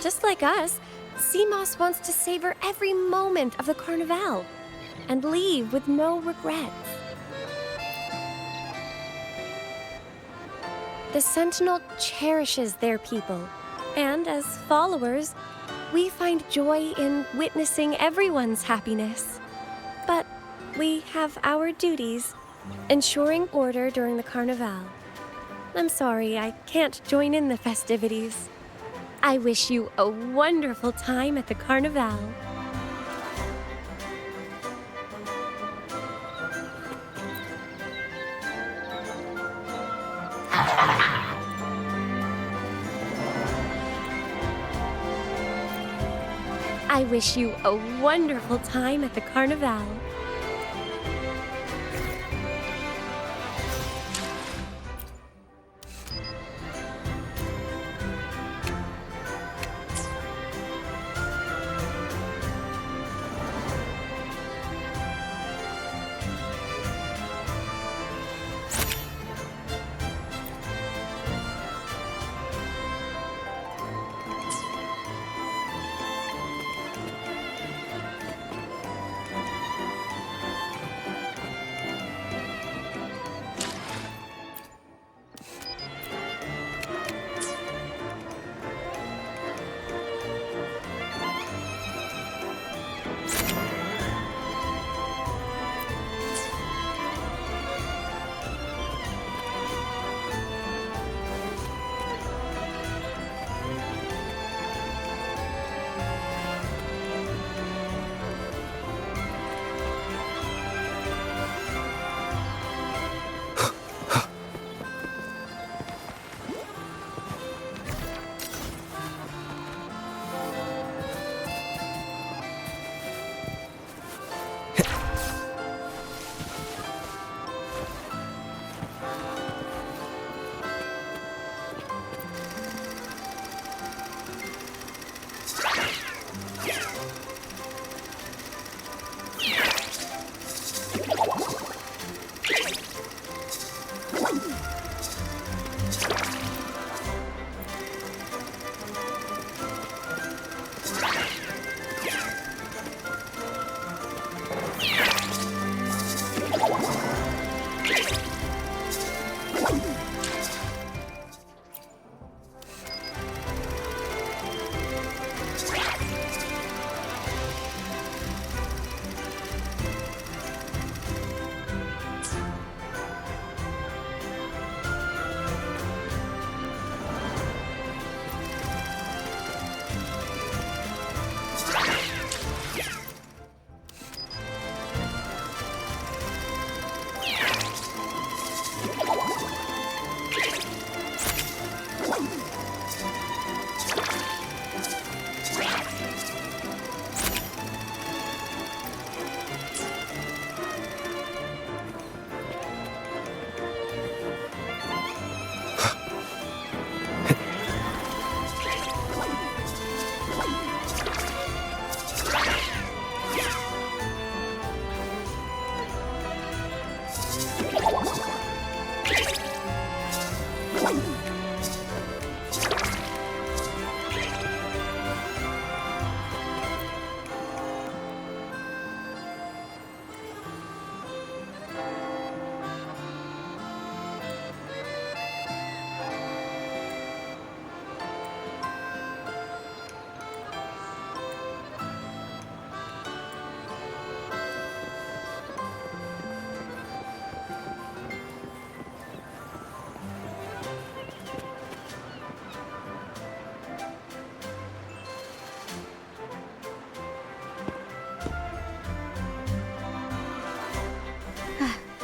Just like us, Seamoss wants to savor every moment of the Carnival and leave with no regrets. The Sentinel cherishes their people, and as followers, we find joy in witnessing everyone's happiness. But we have our duties, ensuring order during the Carnival. I'm sorry I can't join in the festivities. I wish you a wonderful time at the Carnival. I wish you a wonderful time at the Carnival.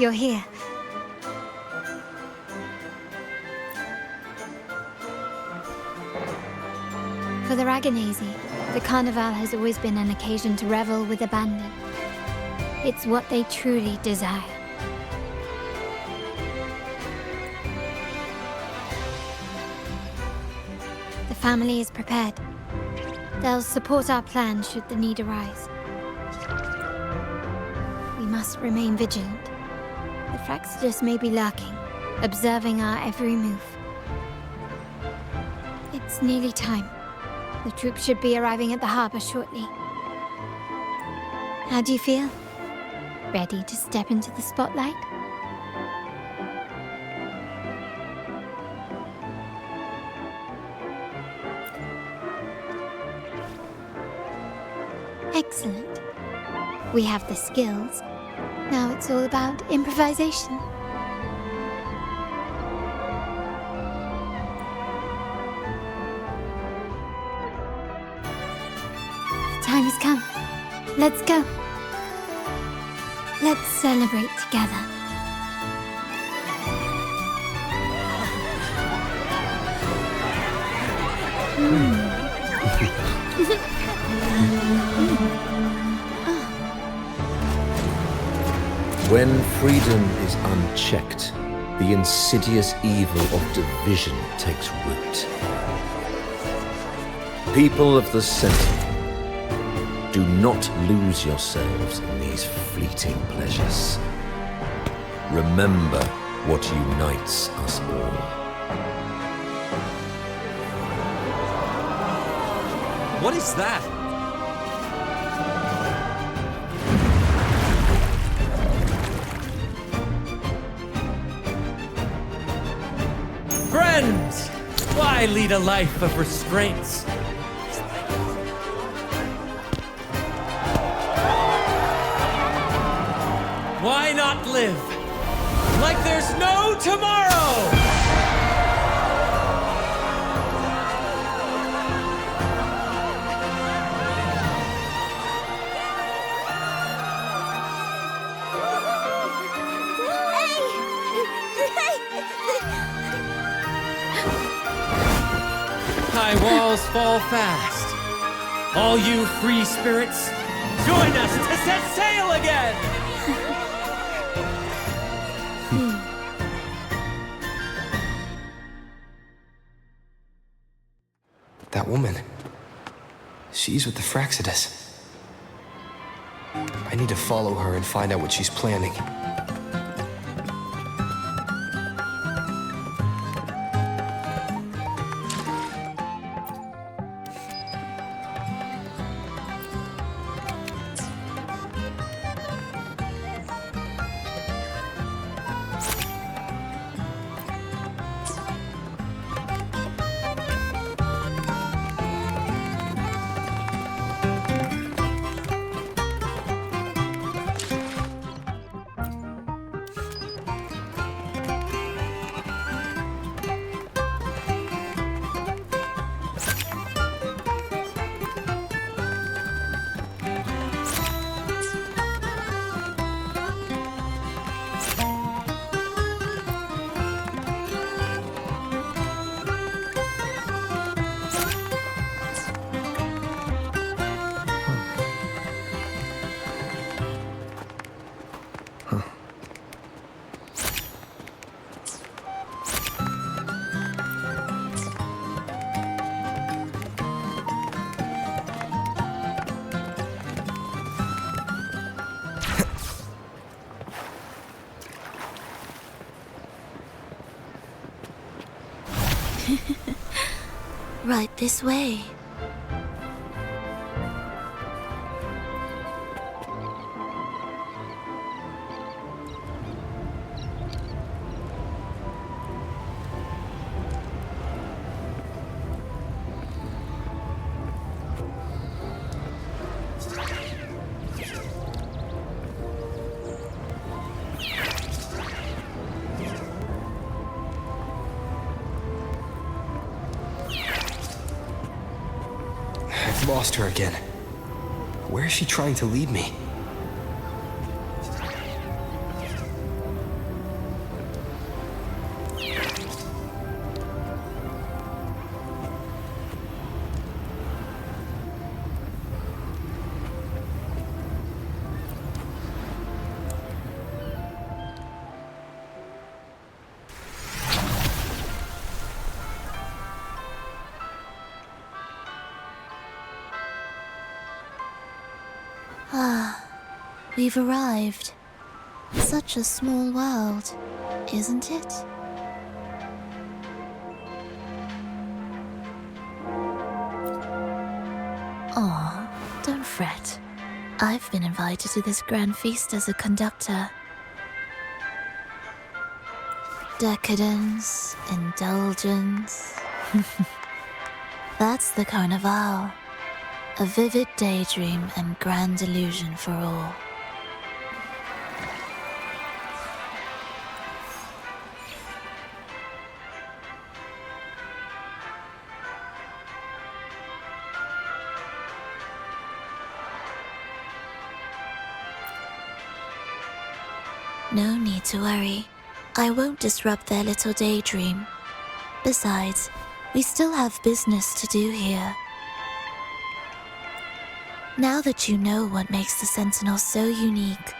you're here. For the Raganazi, the Carnival has always been an occasion to revel with abandon. It's what they truly desire. The family is prepared. They'll support our plan should the need arise. We must remain vigilant. The Fraxidus may be lurking, observing our every move. It's nearly time. The troops should be arriving at the harbor shortly. How do you feel? Ready to step into the spotlight? Excellent. We have the skills. Now it's all about improvisation. The time has come. Let's go. Let's celebrate together.
When freedom is unchecked, the insidious evil of division takes root. People of the Sentinel, do not lose yourselves in these fleeting pleasures. Remember what unites us all.
What is that?
Friends! Why lead a life of restraints? Why not live like there's no tomorrow? High walls fall fast. All you free spirits, join us to set sail again!
That woman. She's with the Fraxidus. I need to follow her and find out what she's planning.
Right this way.
Lost her again. Where is she trying to lead me?
Ah, we've arrived. Such a small world, isn't it? Aw, don't fret. I've been invited to this grand feast as a conductor. Decadence, indulgence. That's the Carnival. A vivid daydream and grand illusion for all. No need to worry. I won't disrupt their little daydream. Besides, we still have business to do here. Now that you know what makes the Sentinel so unique,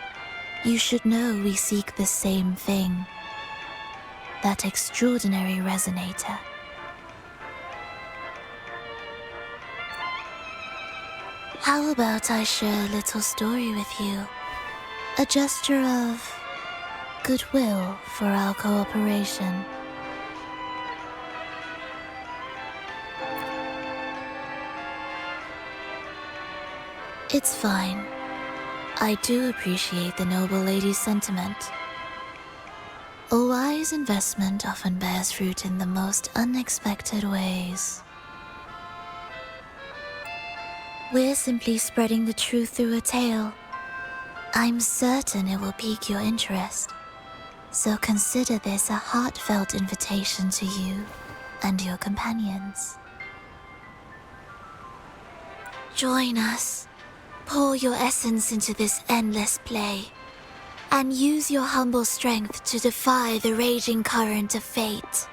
you should know we seek the same thing. That extraordinary resonator. How about I share a little story with you? A gesture of goodwill for our cooperation. It's fine. I do appreciate the noble lady's sentiment. A wise investment often bears fruit in the most unexpected ways. We're simply spreading the truth through a tale. I'm certain it will pique your interest. So consider this a heartfelt invitation to you and your companions. Join us. Pour your essence into this endless play, and use your humble strength to defy the raging current of fate.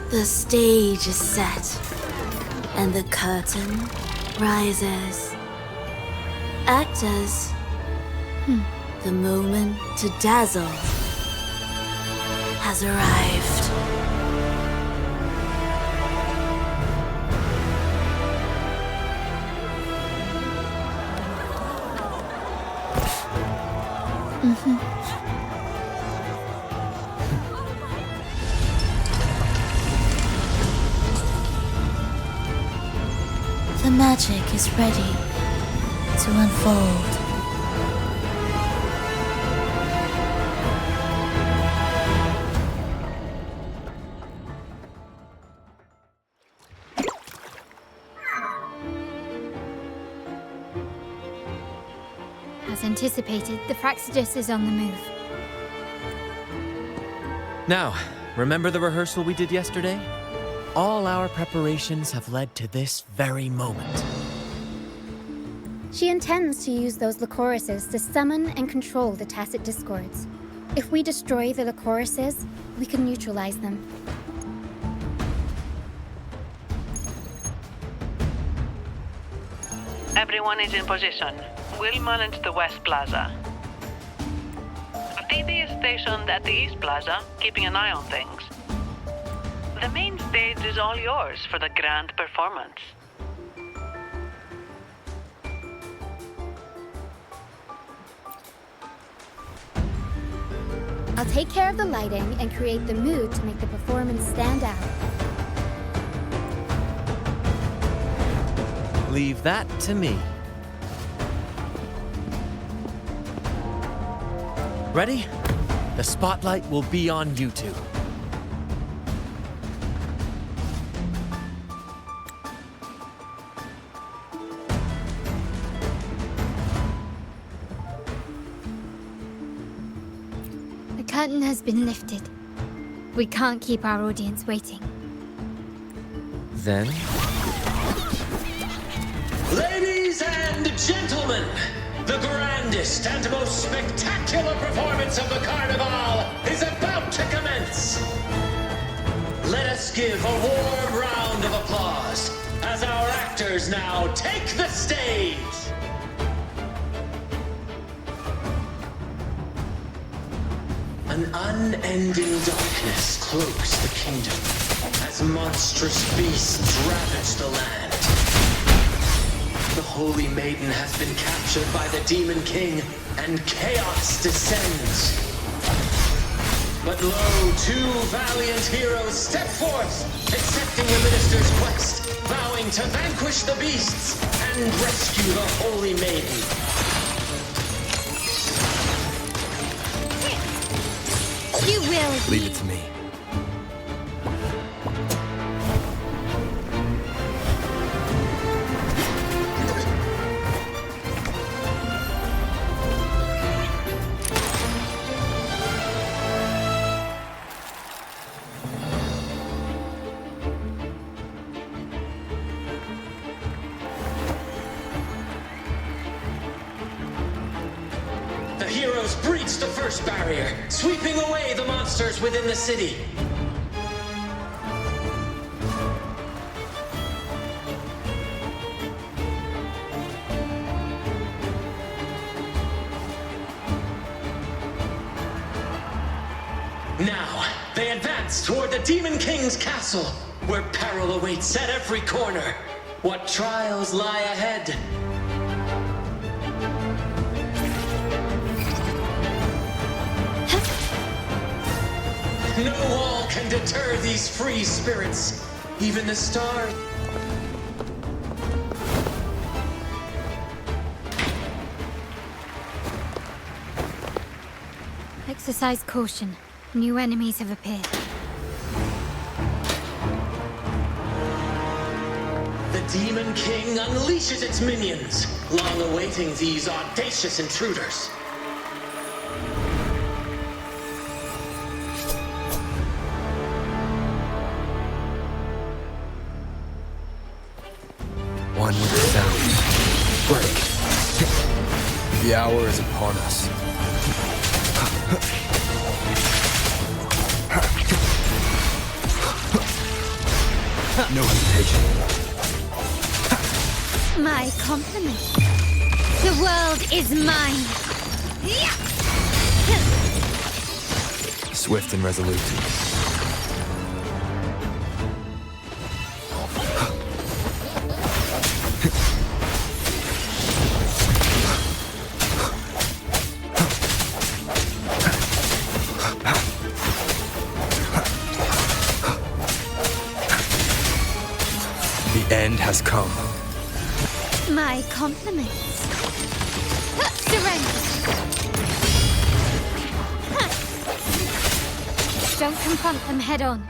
The stage is set, and the curtain rises. Actors, the moment to dazzle has arrived. The magic is ready to unfold.
As anticipated, the Fraxidus is on the move.
Now, remember the rehearsal we did yesterday? All our preparations have led to this very moment.
She intends to use those Lycorises to summon and control the Tacit Discords. If we destroy the Lycorises, we can neutralize them.
Everyone is in position. We'll manage the West Plaza. Phoebe is stationed at the East Plaza, keeping an eye on things. The main stage is all yours for the grand performance.
I'll take care of the lighting and create the mood to make the performance stand out.
Leave that to me. Ready? The spotlight will be on you two.
The curtain has been lifted. We can't keep our audience waiting.
Then...
Ladies and gentlemen, The grandest and most spectacular performance of the Carnival is about to commence! Let us give a warm round of applause as our actors now take the stage! An unending darkness cloaks the kingdom as monstrous beasts ravage the land. The Holy Maiden has been captured by the Demon King, and chaos descends. But lo, two valiant heroes step forth, accepting the minister's quest, vowing to vanquish the beasts and rescue the Holy Maiden.
You will.
Leave it to me.
The heroes breach the first barrier, sweeping away the monsters within the city. Now, they advance toward the Demon King's castle, where peril awaits at every corner. What trials lie ahead? No wall can deter these free spirits. Even the stars.
Exercise caution. New enemies have appeared.
The Demon King unleashes its minions, long awaiting these audacious intruders.
One with the sound. Break. The hour is upon us. No hesitation.
My compliment. The world is mine.
Swift and resolute. The end has come.
My compliments. Surrender. Don't confront them head on.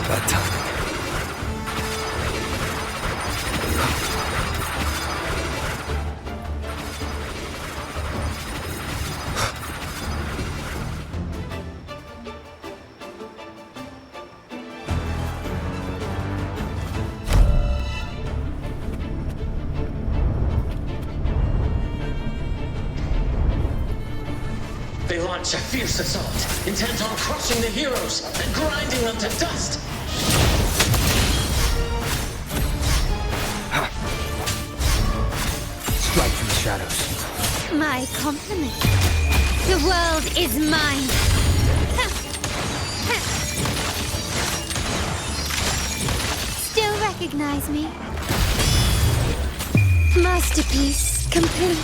That time.
They launch a fierce assault, intent on crushing the heroes and grinding them to dust.
Strike from the shadows.
My compliment. The world is mine. Still recognize me? Masterpiece complete.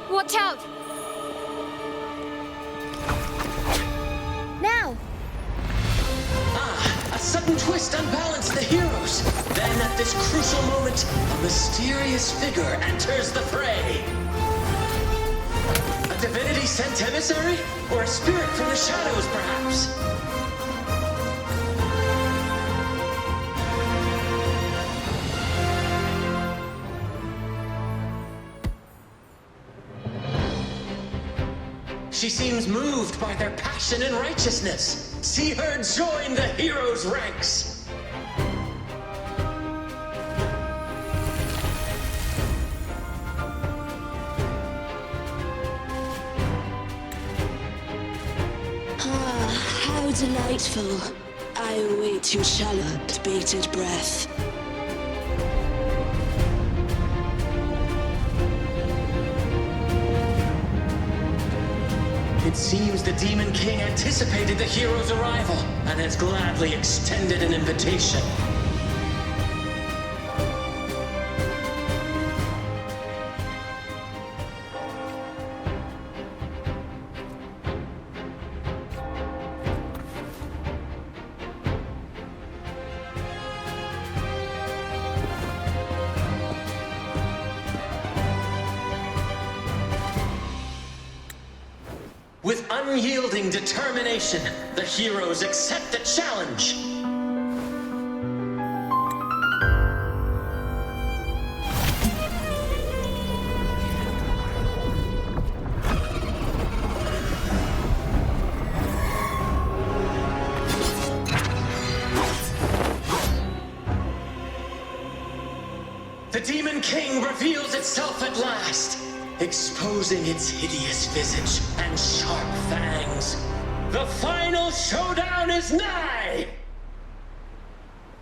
Watch out!
Now!
Ah, a sudden twist unbalanced the heroes. Then, at this crucial moment, a mysterious figure enters the fray. A divinity sent emissary? Or a spirit from the shadows, perhaps? She seems moved by their passion and righteousness. See her join the heroes' ranks.
Ah, how delightful. I await your shallow, bated breath.
It seems the Demon King anticipated the hero's arrival and has gladly extended an invitation. With unyielding determination, the heroes accept the challenge. The Demon King reveals itself at last, exposing its hideous visage and sharp fangs. The final showdown is nigh!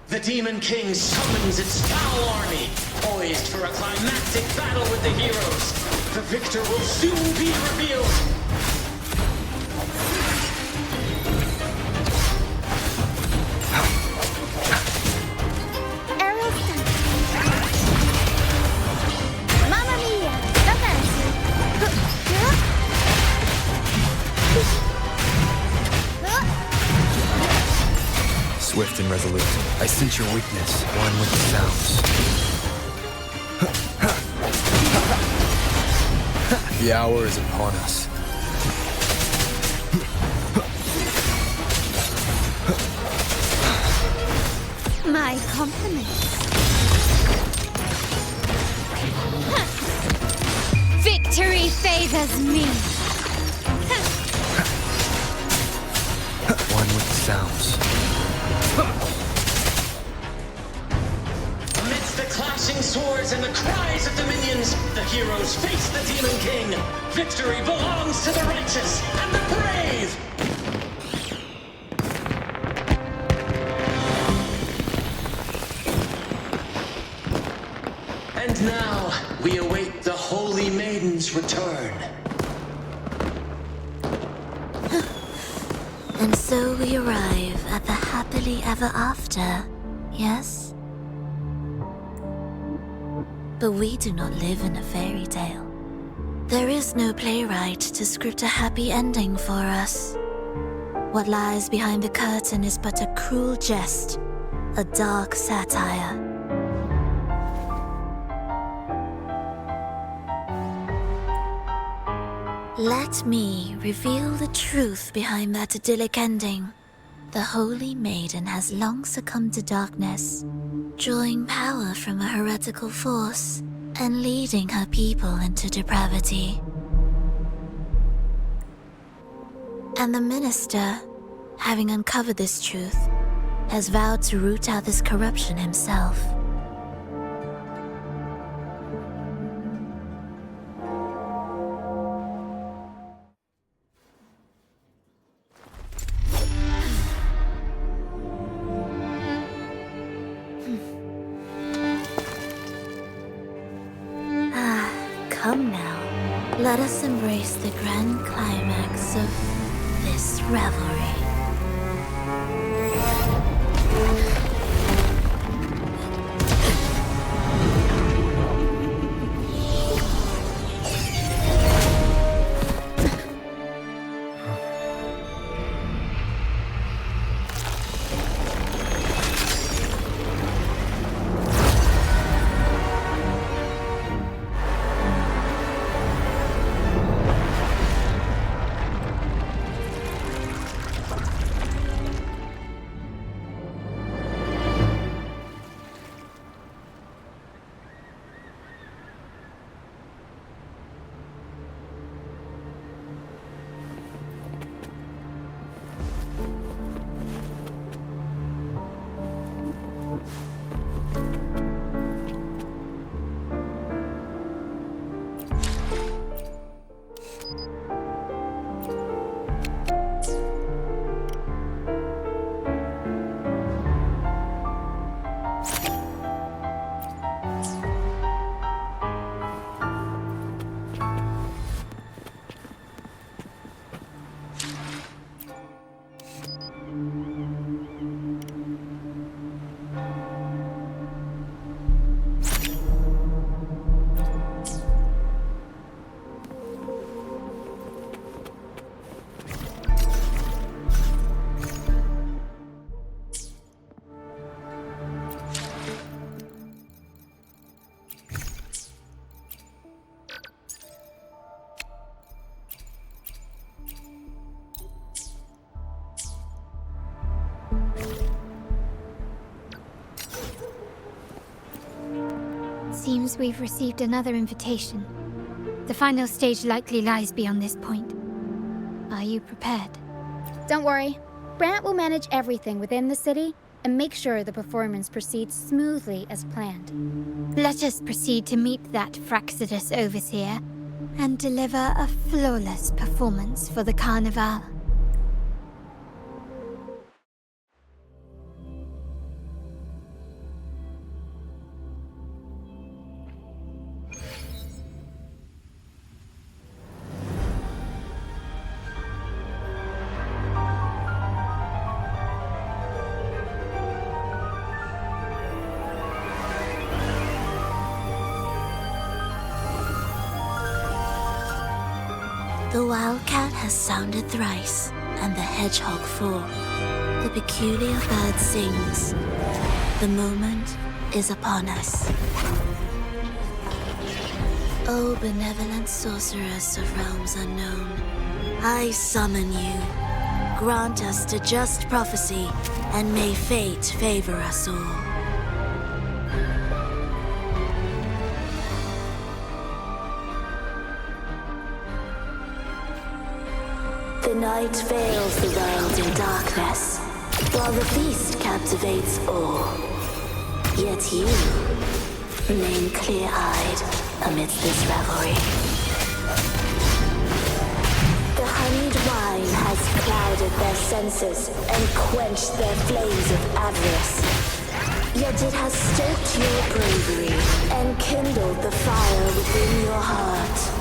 The Demon King summons its foul army, poised for a climactic battle with the heroes. The victor will soon be revealed.
Swift and resolute, I sense your weakness, one with the sounds. The hour is upon us.
My compliments. Victory favors me.
One with the sounds.
Amidst the clashing swords and the cries of the minions, the heroes face the Demon King. Victory belongs to the righteous and the brave! And now, we await the Holy Maiden's return.
And so we arrive at the happily ever after, yes? But we do not live in a fairy tale. There is no playwright to script a happy ending for us. What lies behind the curtain is but a cruel jest, a dark satire. Let me reveal the truth behind that idyllic ending. The Holy Maiden has long succumbed to darkness, drawing power from a heretical force and leading her people into depravity. And the minister, having uncovered this truth, has vowed to root out this corruption himself. Come now, let us embrace the grand climax of this revelry.
Seems we've received another invitation. The final stage likely lies beyond this point. Are you prepared?
Don't worry. Brant will manage everything within the city and make sure the performance proceeds smoothly as planned.
Let us proceed to meet that Fraxidus Overseer and deliver a flawless performance for the Carnival.
The wildcat has sounded thrice, and the hedgehog four. The peculiar bird sings. The moment is upon us. O benevolent sorceress of realms unknown, I summon you. Grant us a just prophecy, and may fate favor us all. The night veils the world in darkness, while the feast captivates all. Yet you remain clear-eyed amidst this revelry. The honeyed wine has clouded their senses and quenched their flames of avarice. Yet it has stoked your bravery and kindled the fire within your heart.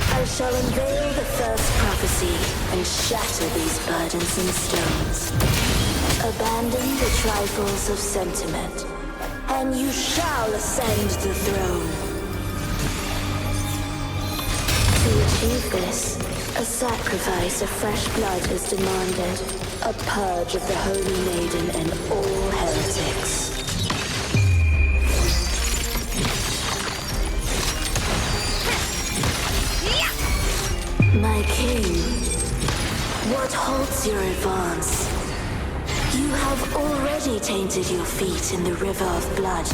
I shall unveil the first prophecy and shatter these burdensome stones. Abandon the trifles of sentiment, and you shall ascend the throne. To achieve this, a sacrifice of fresh blood is demanded, a purge of the Holy Maiden and all heretics. My king, what halts your advance? You have already tainted your feet in the river of blood.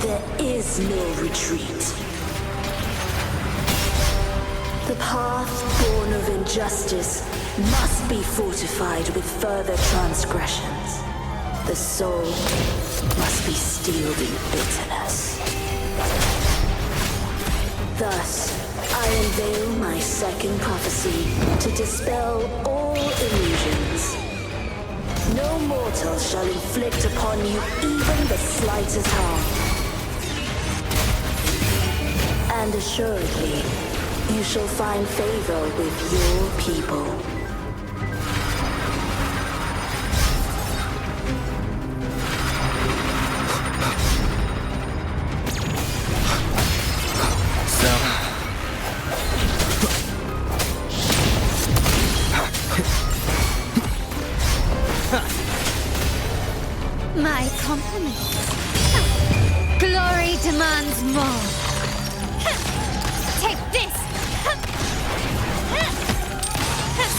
There is no retreat. The path born of injustice must be fortified with further transgressions. The soul must be steeled in bitterness. Thus, I unveil my second prophecy to dispel all illusions. No mortal shall inflict upon you even the slightest harm. And assuredly, you shall find favor with your people.
My compliments. Glory demands more. Take this!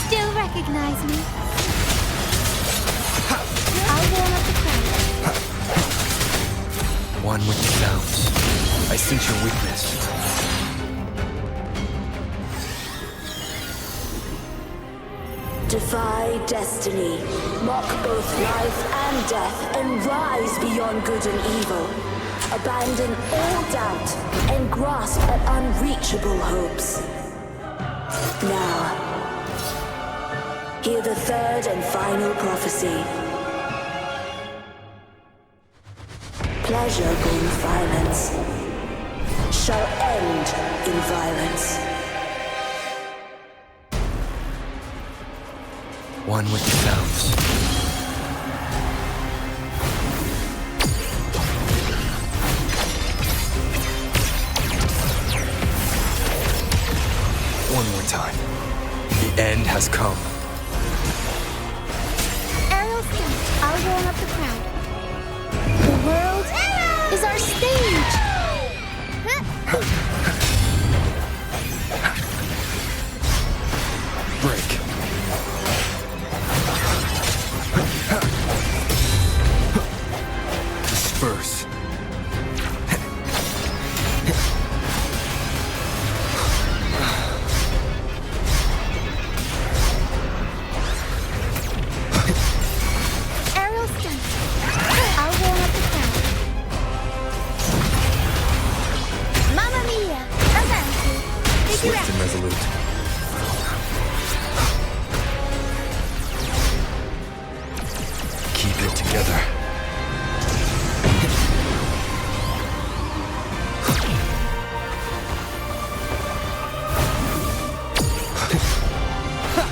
Still recognize me?
I'll warm up the crowd.
One with the sounds. I sense your weakness.
Defy destiny, mock both life and death, and rise beyond good and evil. Abandon all doubt and grasp at unreachable hopes. Now, hear the third and final prophecy. pleasure born of violence shall end in violence.
One with the sounds. One more time. The end has come.
Aerial stunt. I'll warm up the crowd. The world is our stage.
Break. Disperse.
Aerial stunt. I'll warm up the crowd. Mamma mia! Avanti!
Swift and resolute. Keep it together.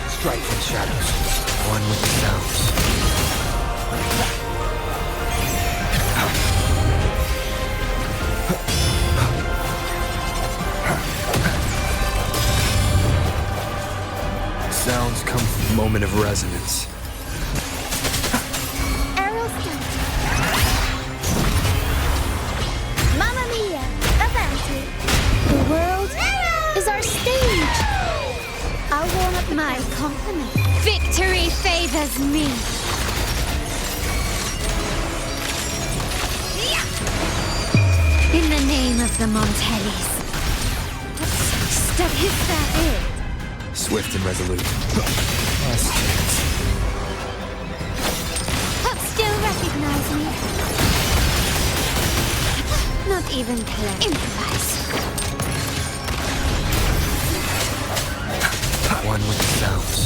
Strike in shadows. One with the sounds. Sounds come from the moment of resonance.
Aerial stunt. Mamma mia! Avanti! The world is our stage. I'll warm up my compliment.
Victory favors me. In the name of the Montellis. Step is that it?
Swift and resolute.
Still recognize me? Not even close. Improvise.
One with the sounds.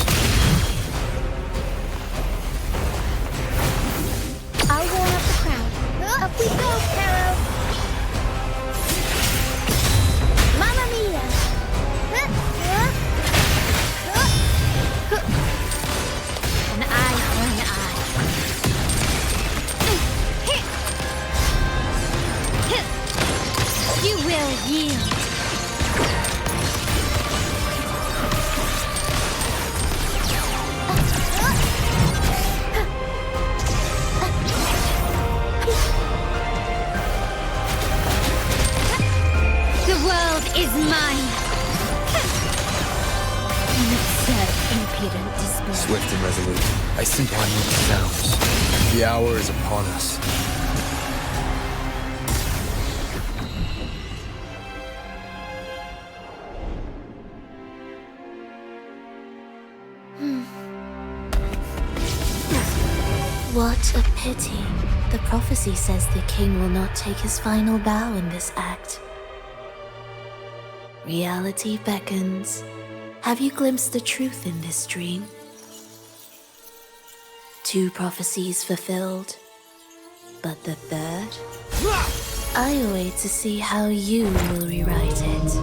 I'll warm up the crowd. Up we go, Caro. Mamma mia!
An eye for an eye. You will yield. The world is mine. An absurd, impudent display.
Swift and resolute. I simply one with the sounds. The hour is upon us.
What a pity. The prophecy says the king will not take his final bow in this act. Reality beckons. Have you glimpsed the truth in this dream? 2 prophecies fulfilled, but the third? I await to see how you will rewrite it.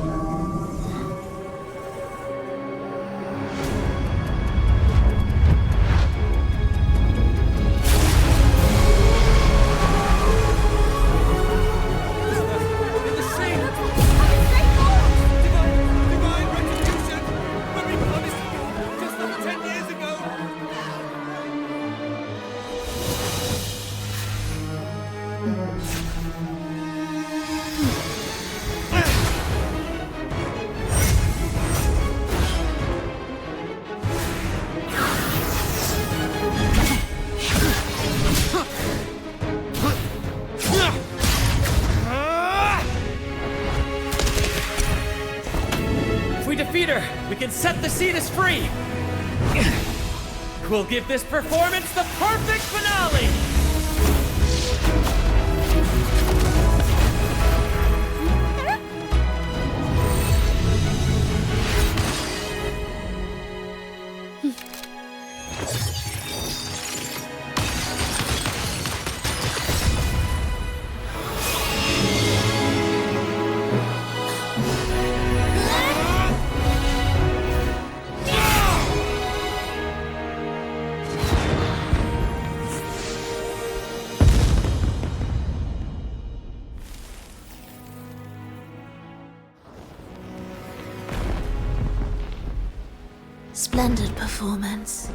We can set the Cetus free! We'll give this performance the perfect finale!
Splendid performance.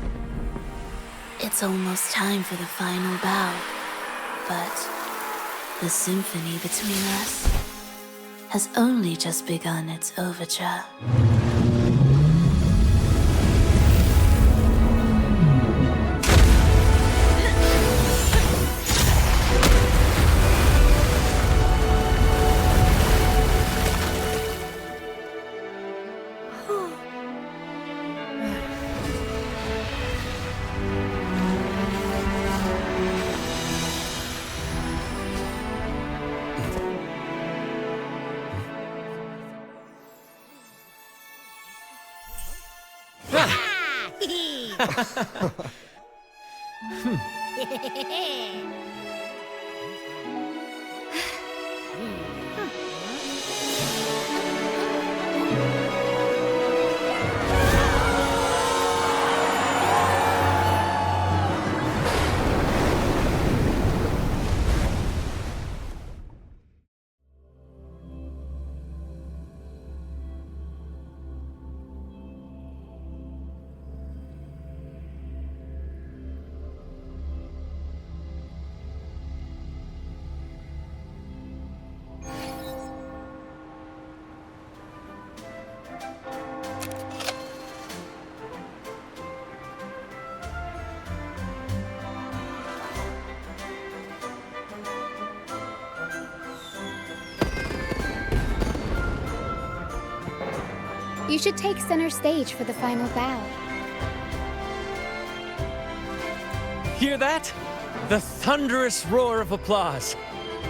It's almost time for the final bow, but the symphony between us has only just begun its overture.
You should take center stage for the final bow.
Hear that? The thunderous roar of applause.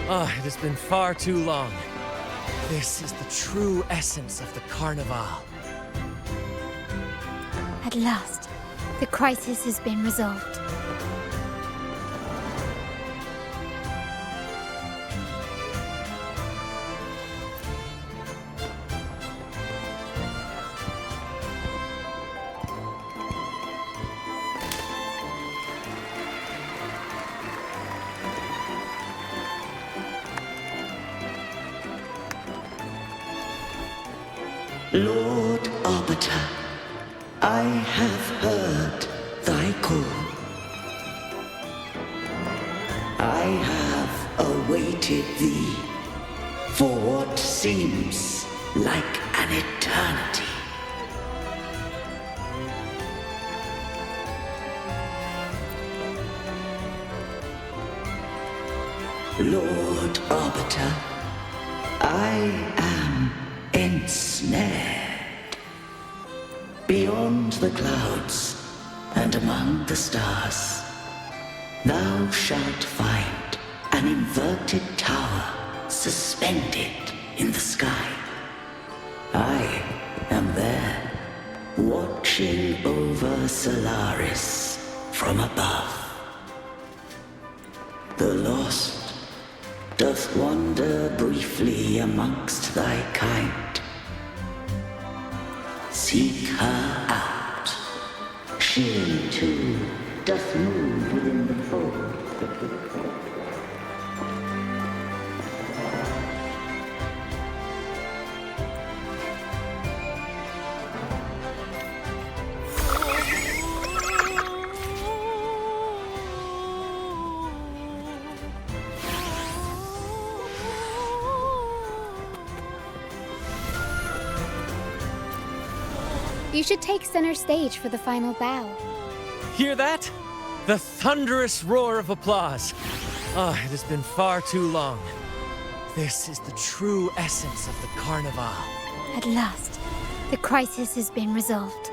Ah, it has been far too long. This is the true essence of the Carnival.
At last, the crisis has been resolved.
Lord Arbiter, I have heard thy call. I have awaited thee for what seems like an eternity. Lord Arbiter, I am ensnared. Beyond the clouds and among the stars, thou shalt find an inverted tower suspended in the sky. I am there, watching over Solaris from above. The lost doth wander briefly amongst thy kind. Seek her out. She, too, doth move within the fold.
You should take center stage for the final bow.
Hear that? The thunderous roar of applause. Ah, it has been far too long. This is the true essence of the Carnival.
At last, the crisis has been resolved.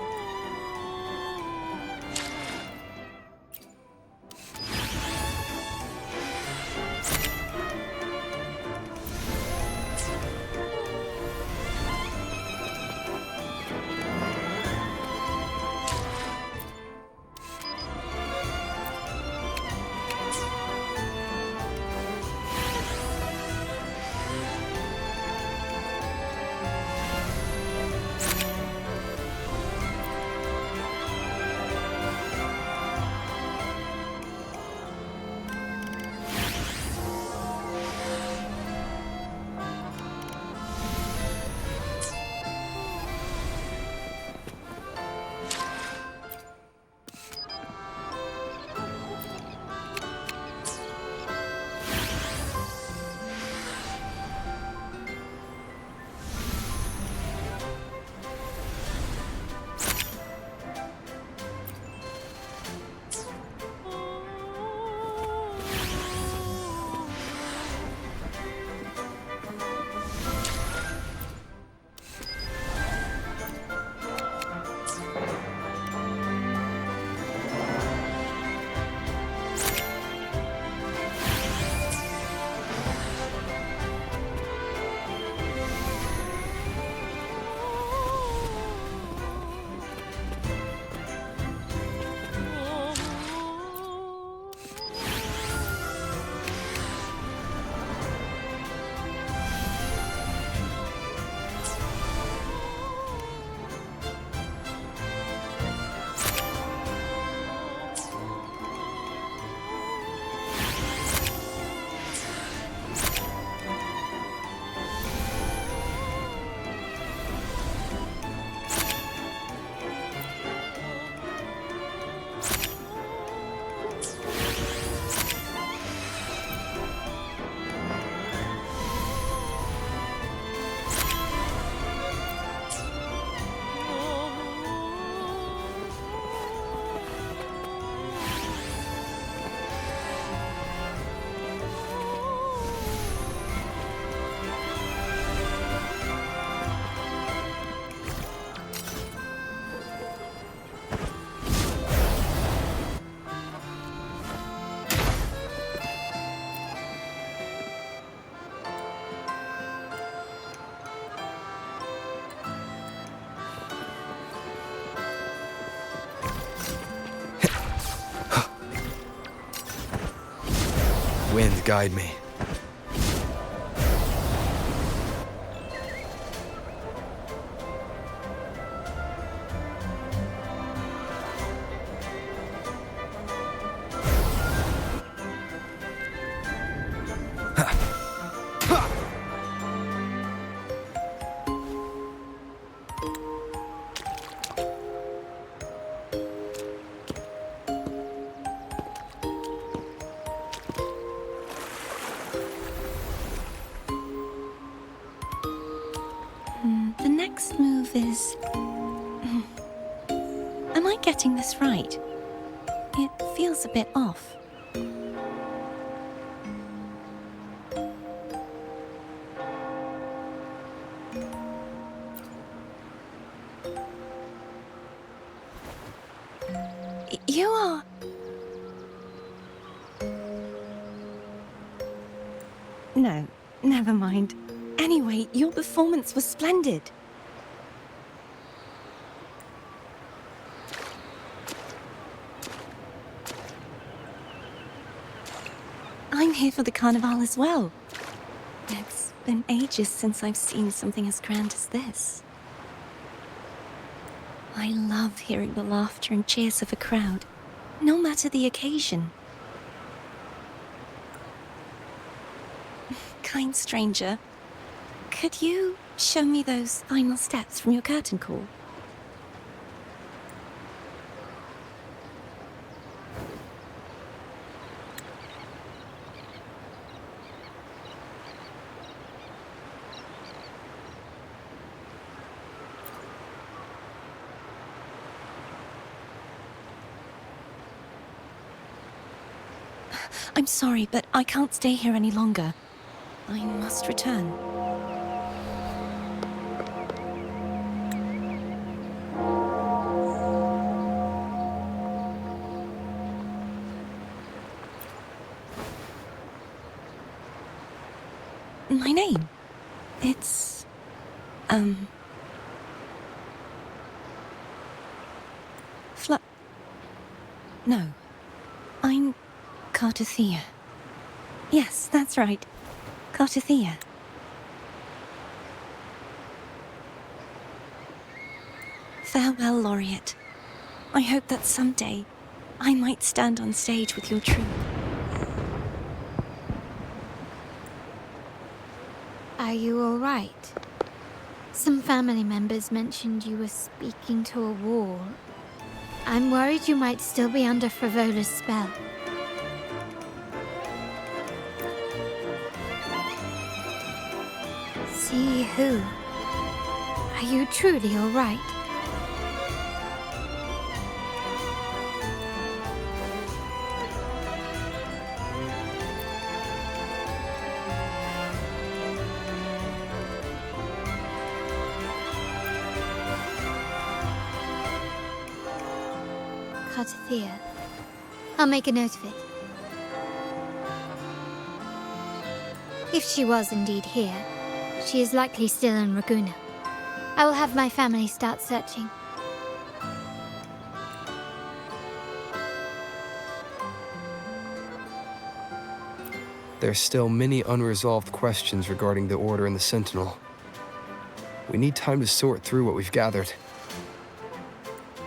Wind, guide me.
The next move is... Am I getting this right? It feels a bit off. You are... No, never mind. Anyway, your performance was splendid. I'm here for the carnival as well. It's been ages since I've seen something as grand as this. I love hearing the laughter and cheers of a crowd, no matter the occasion. Kind stranger, could you show me those final steps from your curtain call? I'm sorry, but I can't stay here any longer. I must return. My name? It's... No. I'm... Carlotta. Yes, that's right. Carlotta. Farewell, Laureate. I hope that someday I might stand on stage with your troupe.
Are you all right? Some family members mentioned you were speaking to a wall. I'm worried you might still be under Frivola's spell. See who? Are you truly all right? Carlotta. I'll make a note of it. If she was indeed here, she is likely still in Ragusa. I will have my family start searching.
There's still many unresolved questions regarding the Order and the Sentinel. We need time to sort through what we've gathered.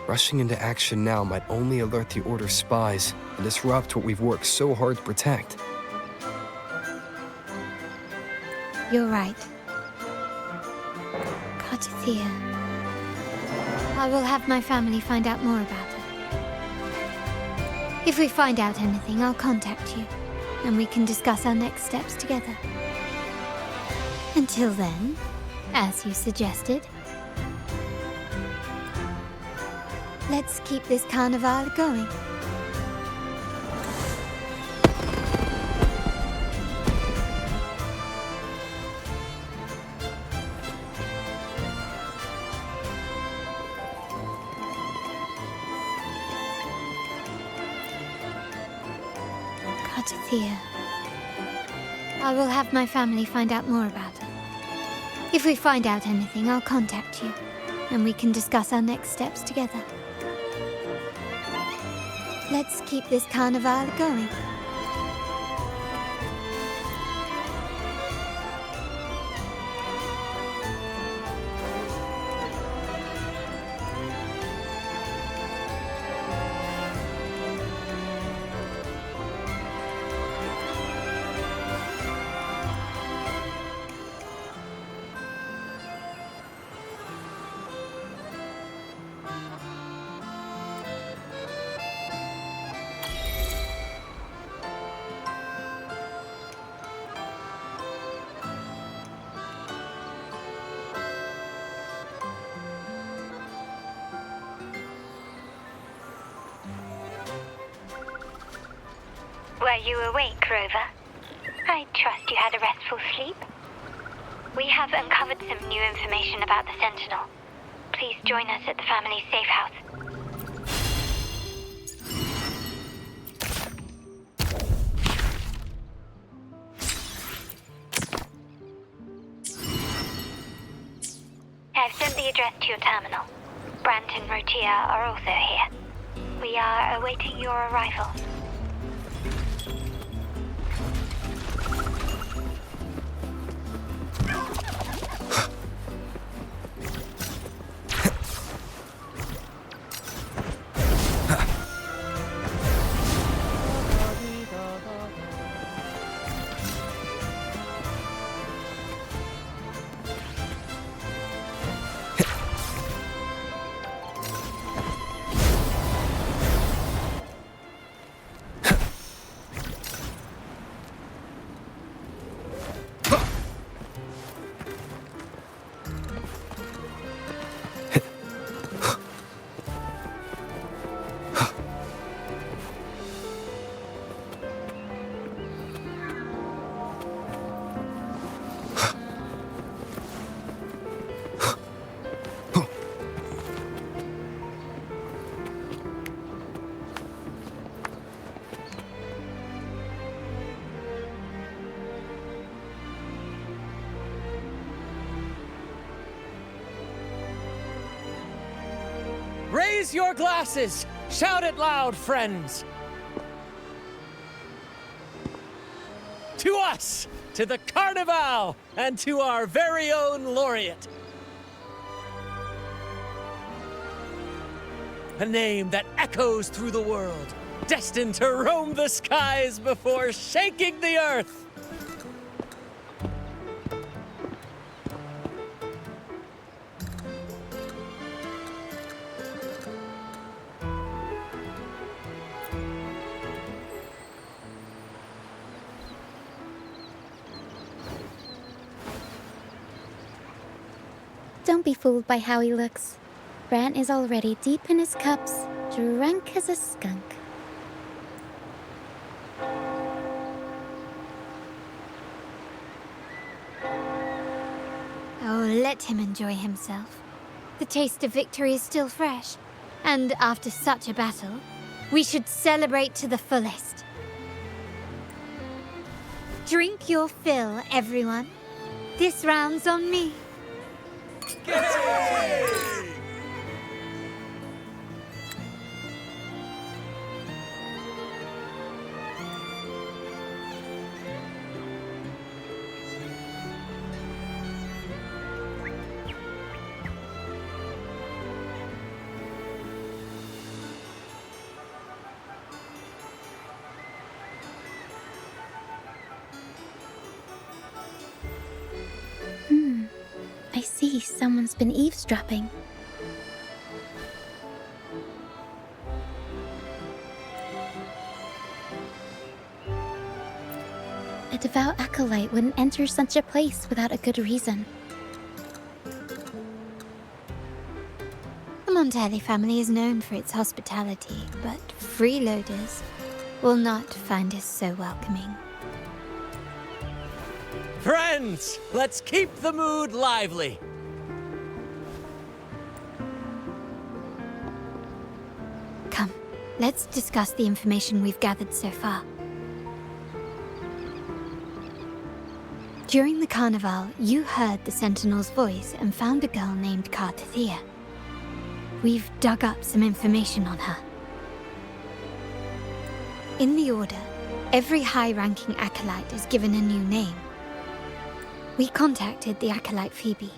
Rushing into action now might only alert the Order's spies and disrupt what we've worked so hard to protect.
You're right. Carlotta. I will have my family find out more about her. If we find out anything, I'll contact you, and we can discuss our next steps together. Until then, as you suggested, let's keep this carnival going. Carlotta. I will have my family find out more about her. If we find out anything, I'll contact you, and we can discuss our next steps together. Let's keep this carnival going.
Were you awake, Rover? I trust you had a restful sleep. We have uncovered some new information about the Sentinel. Please join us at the family's safe house. I've sent the address to your terminal. Brant and Rotia are also here. We are awaiting your arrival.
Raise your glasses! Shout it loud, friends! To us! To the Carnival! And to our very own laureate! A name that echoes through the world, destined to roam the skies before shaking the earth!
Don't be fooled by how he looks. Brant is already deep in his cups, drunk as a skunk.
Oh, let him enjoy himself. The taste of victory is still fresh. And after such a battle, we should celebrate to the fullest. Drink your fill, everyone. This round's on me.
I see someone's been eavesdropping. A devout acolyte wouldn't enter such a place without a good reason.
The Montelli family is known for its hospitality, but freeloaders will not find us so welcoming.
Friends, let's keep the mood lively.
Come, let's discuss the information we've gathered so far. During the carnival, you heard the Sentinel's voice and found a girl named Carlotta. We've dug up some information on her. In the Order, every high-ranking acolyte is given a new name. We contacted the acolyte Phoebe.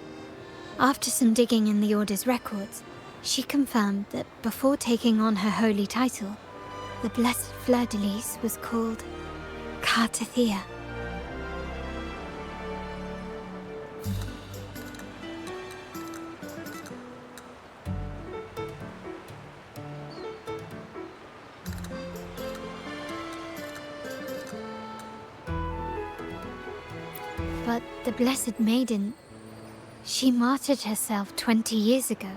After some digging in the Order's records, she confirmed that before taking on her holy title, the Blessed Fleur-de-Lis was called Carlotta. But the Blessed Maiden, she martyred herself 20 years ago.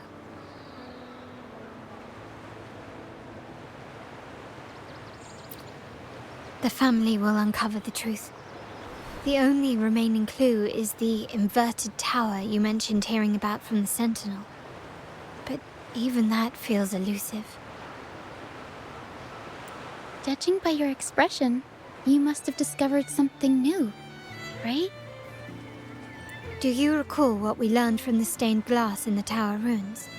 the family will uncover the truth. The only remaining clue is the inverted tower you mentioned hearing about from the Sentinel. But even that feels elusive.
Judging by your expression, you must have discovered something new, right?
Do you recall what we learned from the stained glass in the tower ruins?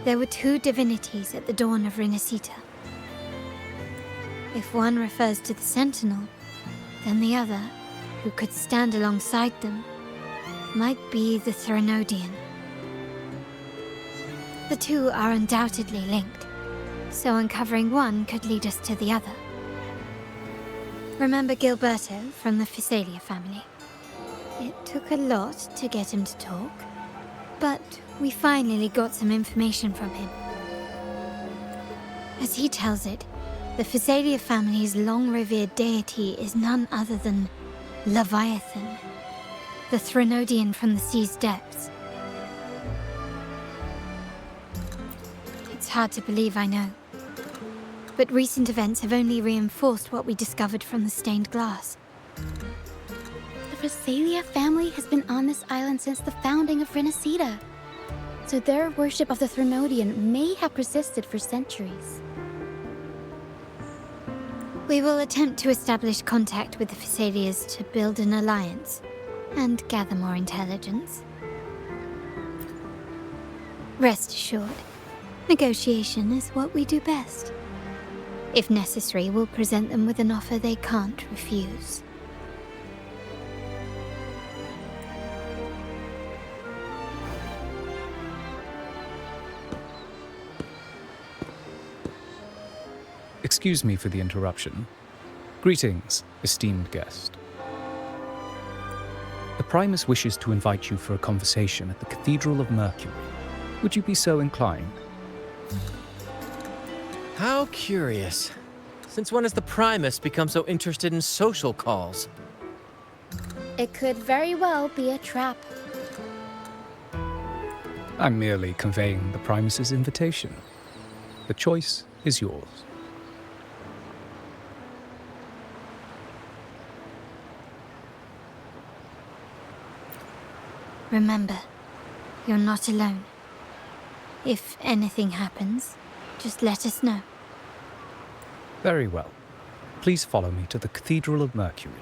There were two divinities at the dawn of Rinacita. If one refers to the Sentinel, then the other, who could stand alongside them, might be the Threnodian. The two are undoubtedly linked, so uncovering one could lead us to the other. Remember Gilberto from the Physalia family? It took a lot to get him to talk, but we finally got some information from him. As he tells it, the Physalia family's long-revered deity is none other than Leviathan, the Threnodian from the sea's depths. It's hard to believe, I know. But recent events have only reinforced what we discovered from the stained glass.
The Physalia family has been on this island since the founding of Rinacita. So their worship of the Threnodian may have persisted for centuries.
We will attempt to establish contact with the Physalias to build an alliance and gather more intelligence. Rest assured, negotiation is what we do best. If necessary, we'll present them with an offer they can't refuse.
Excuse me for the interruption. Greetings, esteemed guest. The Primus wishes to invite you for a conversation at the Cathedral of Mercury. Would you be so inclined?
How curious. Since when has the Primus become so interested in social calls?
It could very well be a trap.
I'm merely conveying the Primus's invitation. The choice is yours.
Remember, you're not alone. If anything happens, just let us know.
Very well. Please follow me to the Cathedral of Mercury.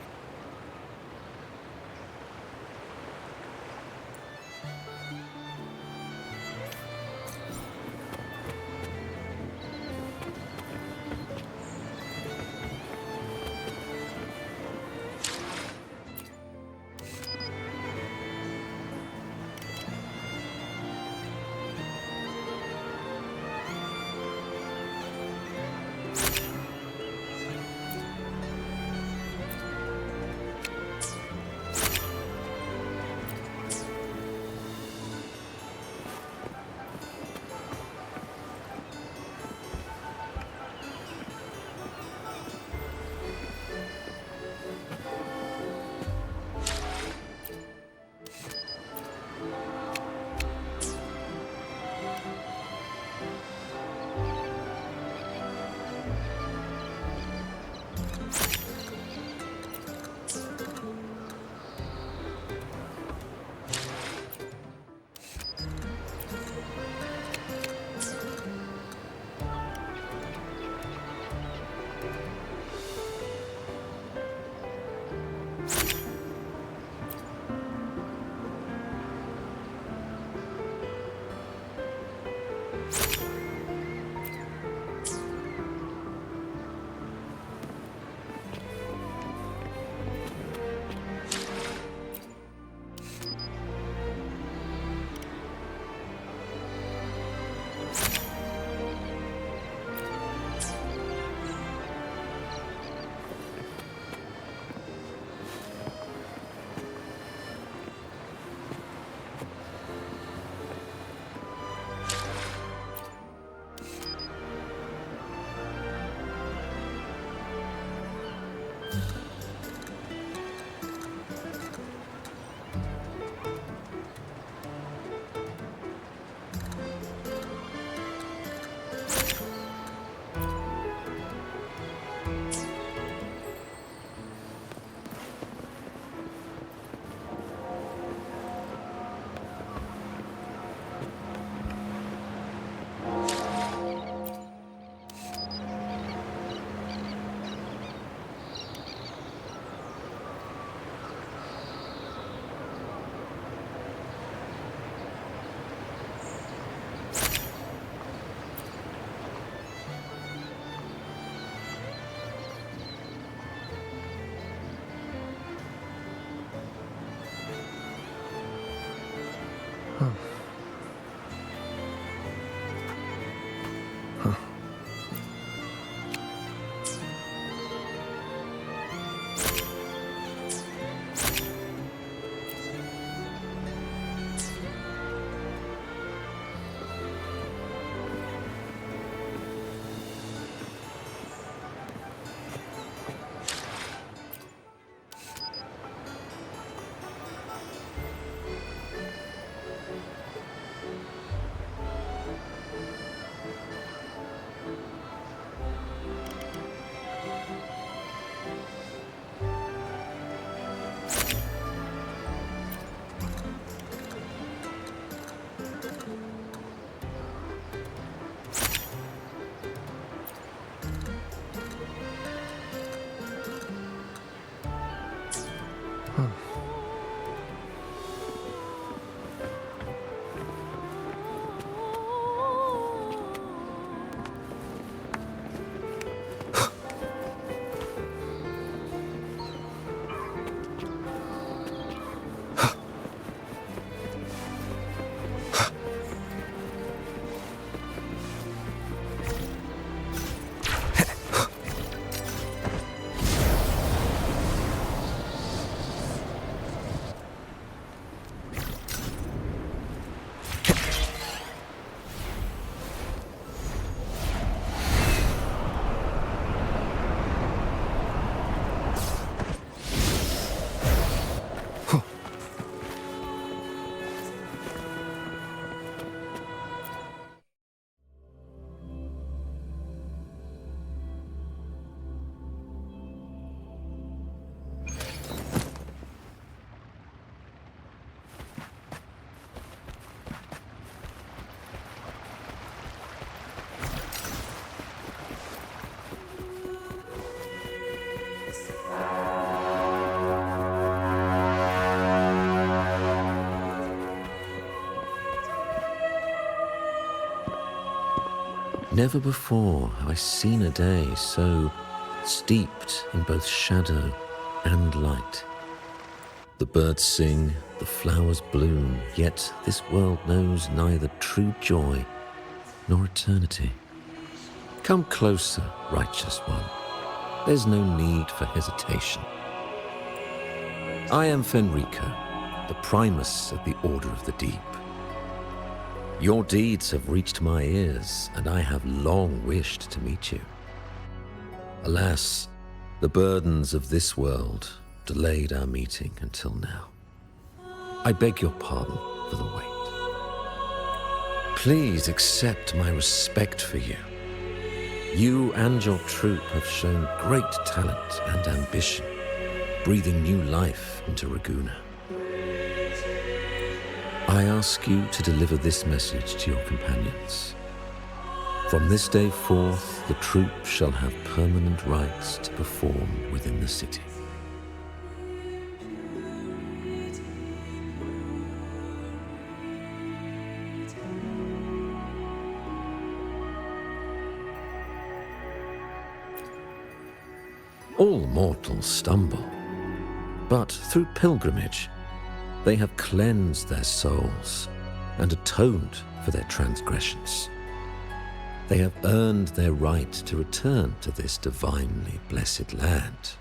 Never before have I seen a day so steeped in both shadow and light. The birds sing, the flowers bloom, yet this world knows neither true joy nor eternity. Come closer, righteous one. There's no need for hesitation. I am Fenrico, the Primus of the Order of the Deep. Your deeds have reached my ears, and I have long wished to meet you. Alas, the burdens of this world delayed our meeting until now. I beg your pardon for the wait. Please accept my respect for you. You and your troop have shown great talent and ambition, breathing new life into Raguna. I ask you to deliver this message to your companions. From this day forth, the troop shall have permanent rights to perform within the city. All mortals stumble, but through pilgrimage, they have cleansed their souls and atoned for their transgressions. They have earned their right to return to this divinely blessed land.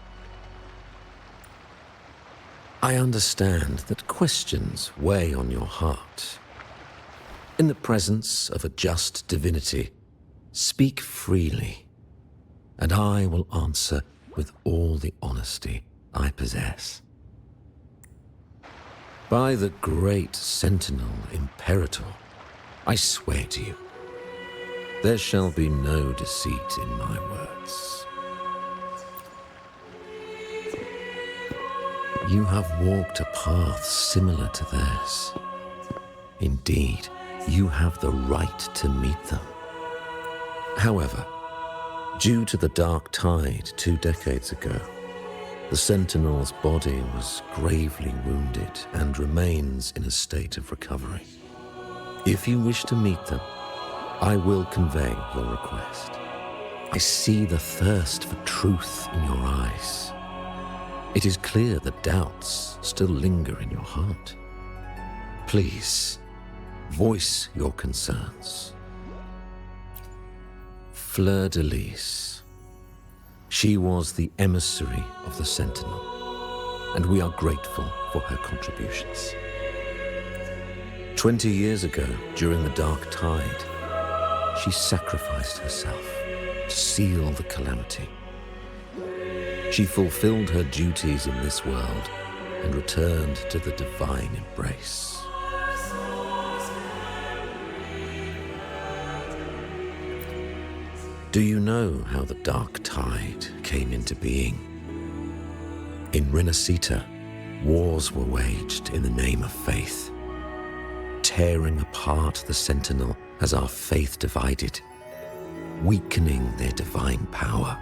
I understand that questions weigh on your heart. In the presence of a just divinity, speak freely, and I will answer with all the honesty I possess. By the great Sentinel Imperator, I swear to you, there shall be no deceit in my words. You have walked a path similar to theirs. Indeed, you have the right to meet them. However, due to the Dark Tide 2 decades ago, the Sentinel's body was gravely wounded and remains in a state of recovery. If you wish to meet them, I will convey your request. I see the thirst for truth in your eyes. It is clear that doubts still linger in your heart. Please, Voice your concerns. Fleur de Lis. She was the emissary of the Sentinel, and we are grateful for her contributions. 20 years ago, during the Dark Tide, she sacrificed herself to seal the calamity. She fulfilled her duties in this world and returned to the divine embrace. Do you know how the Dark Tide came into being? In Rinacita, wars were waged in the name of faith, tearing apart the Sentinel as our faith divided, weakening their divine power.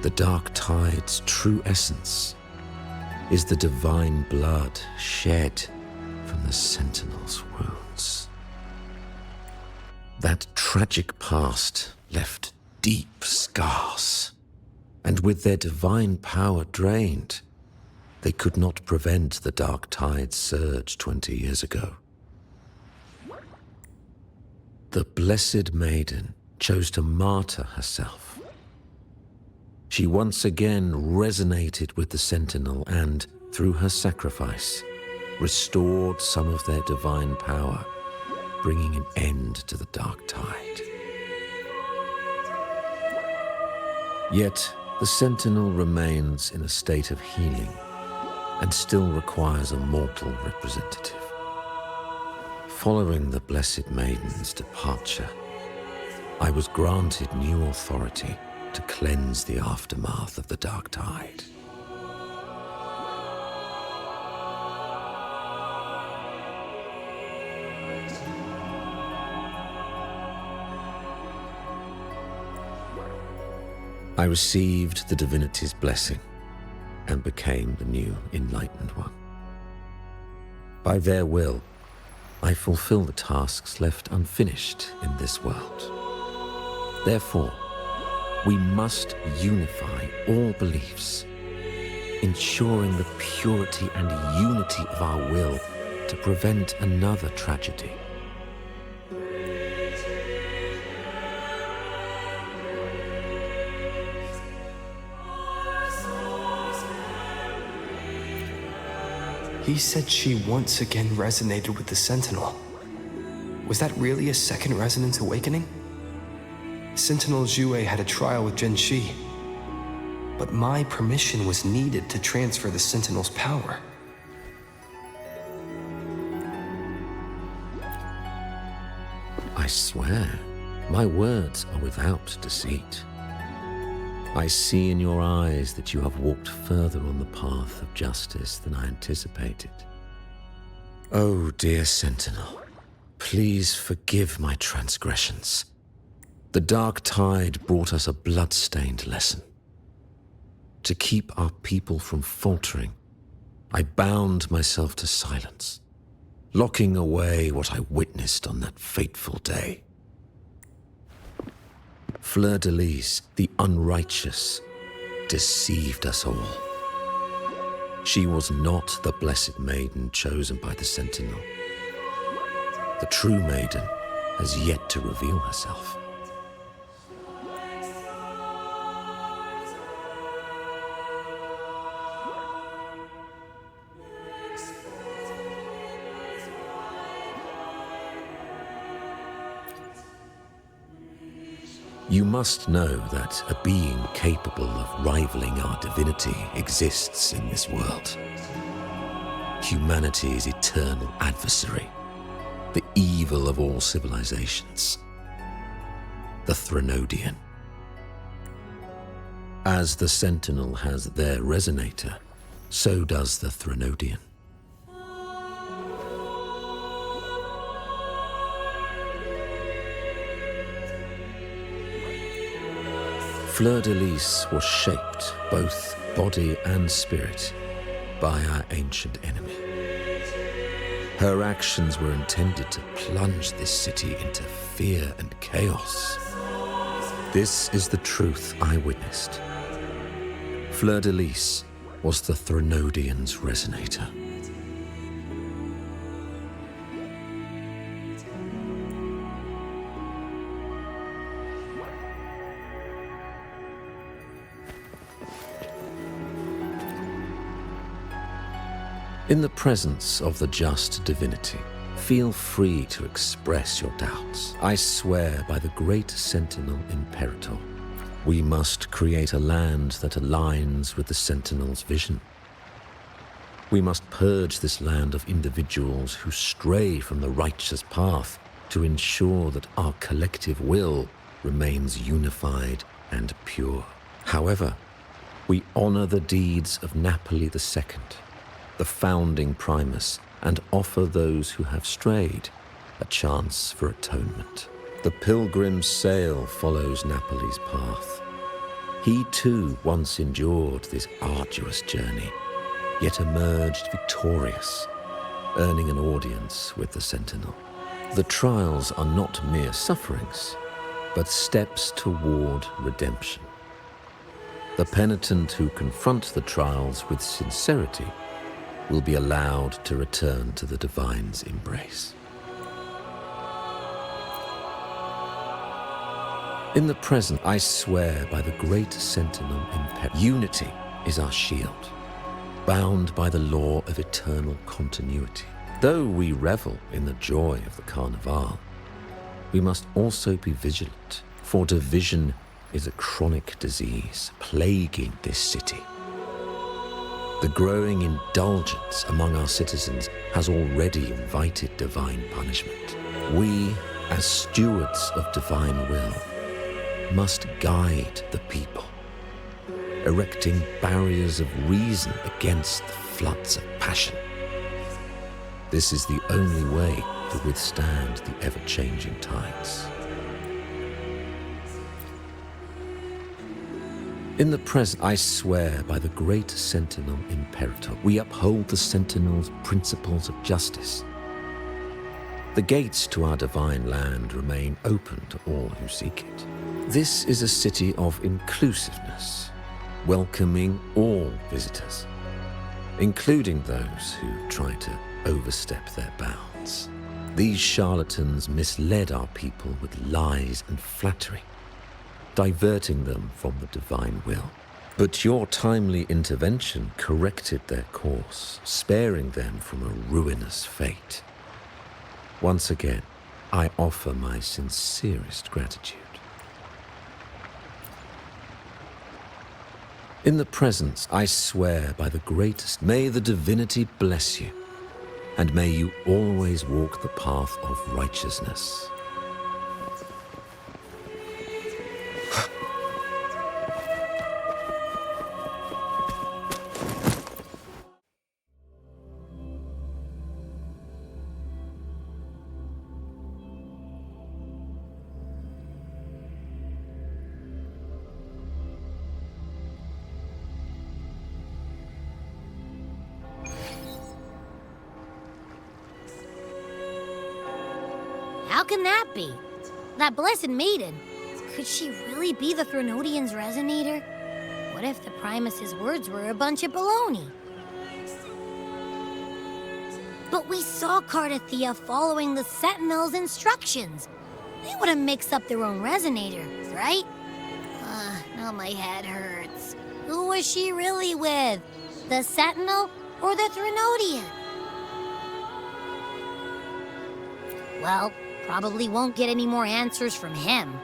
The Dark Tide's true essence is the divine blood shed from the Sentinel's wounds. That tragic past left deep scars, and with their divine power drained, they could not prevent the Dark Tide's surge 20 years ago. The Blessed Maiden chose to martyr herself. She once again resonated with the Sentinel and, through her sacrifice, restored some of their divine power, bringing an end to the Dark Tide. Yet, the Sentinel remains in a state of healing and still requires a mortal representative. Following the Blessed Maiden's departure, I was granted new authority to cleanse the aftermath of the Dark Tide. I received the divinity's blessing and became the new Enlightened One. By their will, I fulfill the tasks left unfinished in this world. Therefore, we must unify all beliefs, ensuring the purity and unity of our will to prevent another tragedy.
He said she once again resonated with the Sentinel. Was that really a second resonance awakening? Sentinel Jue had a trial with Genshi, but my permission was needed to transfer the Sentinel's power.
I swear, my words are without deceit. I see in your eyes that you have walked further on the path of justice than I anticipated. Oh, dear Sentinel, please forgive my transgressions. The Dark Tide brought us a blood-stained lesson. To keep our people from faltering, I bound myself to silence, locking away what I witnessed on that fateful day. Fleur de Lis, the unrighteous, deceived us all. She was not the Blessed Maiden chosen by the Sentinel. The true maiden has yet to reveal herself. You must know that a being capable of rivaling our divinity exists in this world. Humanity's eternal adversary, the evil of all civilizations, the Threnodian. As the Sentinel has their resonator, so does the Threnodian. Fleur de Lis was shaped, both body and spirit, by our ancient enemy. Her actions were intended to plunge this city into fear and chaos. This is the truth I witnessed. Fleur de Lis was the Threnodian's resonator. In the presence of the just divinity, feel free to express your doubts. I swear by the great Sentinel Imperator, we must create a land that aligns with the Sentinel's vision. We must purge this land of individuals who stray from the righteous path to ensure that our collective will remains unified and pure. However, we honor the deeds of Napoli II, the founding Primus, and offer those who have strayed a chance for atonement. The pilgrim's sail follows Napoli's path. He too once endured this arduous journey, yet emerged victorious, earning an audience with the Sentinel. The trials are not mere sufferings, but steps toward redemption. The penitent who confront the trials with sincerity will be allowed to return to the Divine's embrace. In the present, I swear by the great Sentinel Imperator, unity is our shield, bound by the law of eternal continuity. Though we revel in the joy of the Carnival, we must also be vigilant, for division is a chronic disease plaguing this city. The growing indulgence among our citizens has already invited divine punishment. We, as stewards of divine will, must guide the people, erecting barriers of reason against the floods of passion. This is the only way to withstand the ever-changing tides. In the present, I swear by the great Sentinel Imperator, we uphold the Sentinel's principles of justice. The gates to our divine land remain open to all who seek it. This is a city of inclusiveness, welcoming all visitors, including those who try to overstep their bounds. These charlatans misled our people with lies and flattery, diverting them from the divine will. But your timely intervention corrected their course, sparing them from a ruinous fate. Once again, I offer my sincerest gratitude. In the presence, I swear by the greatest, may the divinity bless you, and may you always walk the path of righteousness.
How can that be? That blessed maiden. Could she really be the Threnodian's resonator? What if the Primus's words were a bunch of baloney? But we saw Cardothea following the Sentinel's instructions. They wouldn't mix up their own resonator, right? Now my head hurts. Who was she really with? The Sentinel or the Threnodian? Well, probably won't get any more answers from him.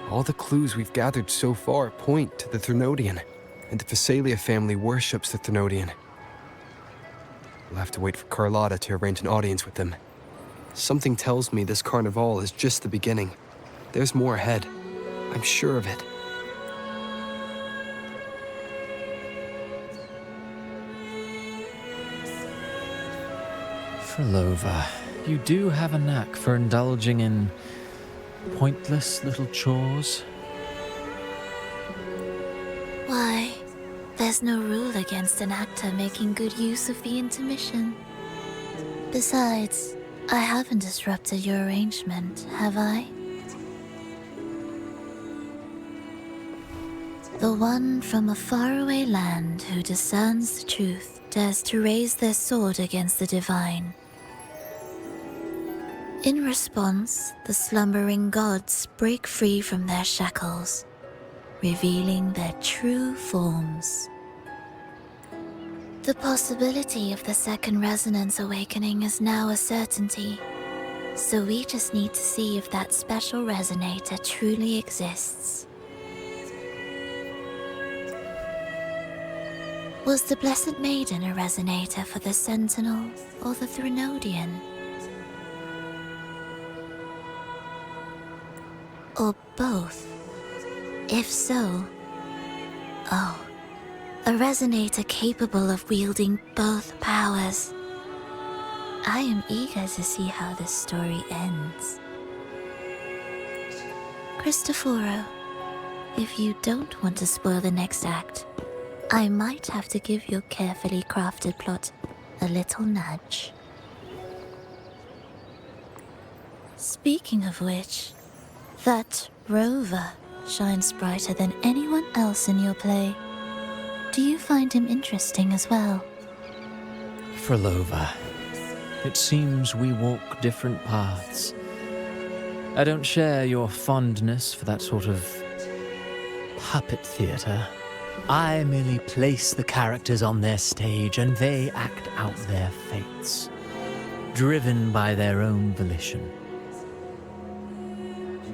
All the clues we've gathered so far point to the Threnodian, and the Phasalia family worships the Threnodian. We'll have to wait for Carlotta to arrange an audience with them. Something tells me this Carnival is just the beginning. There's more ahead. I'm sure of it.
Frolova, you do have a knack for indulging in pointless little chores.
Why? There's no rule against an actor making good use of the intermission. Besides, I haven't disrupted your arrangement, have I? The one from a faraway land who discerns the truth dares to raise their sword against the divine. In response, the slumbering gods break free from their shackles, revealing their true forms. The possibility of the second resonance awakening is now a certainty. So we just need to see if that special resonator truly exists. Was the Blessed Maiden a resonator for the Sentinel or the Threnodian? Or both? If so, oh, a resonator capable of wielding both powers. I am eager to see how this story ends. Cristoforo, if you don't want to spoil the next act, I might have to give your carefully crafted plot a little nudge. Speaking of which, that Rover shines brighter than anyone else in your play. Do you find him interesting as well?
Frolova, it seems we walk different paths. I don't share your fondness for that sort of puppet theater. I merely place the characters on their stage and they act out their fates, driven by their own volition.